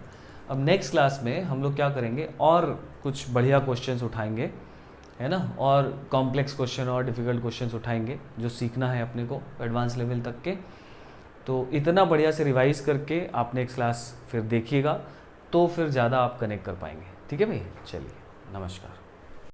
अब नेक्स्ट क्लास में हम लोग क्या करेंगे, और कुछ बढ़िया क्वेश्चंस उठाएंगे, है ना, और कॉम्प्लेक्स क्वेश्चन और डिफ़िकल्ट क्वेश्चंस उठाएंगे, जो सीखना है अपने को एडवांस लेवल तक के। तो इतना बढ़िया से रिवाइज करके आप नेक्स्ट क्लास फिर देखिएगा, तो फिर ज़्यादा आप कनेक्ट कर पाएंगे, ठीक है भाई। चलिए, नमस्कार।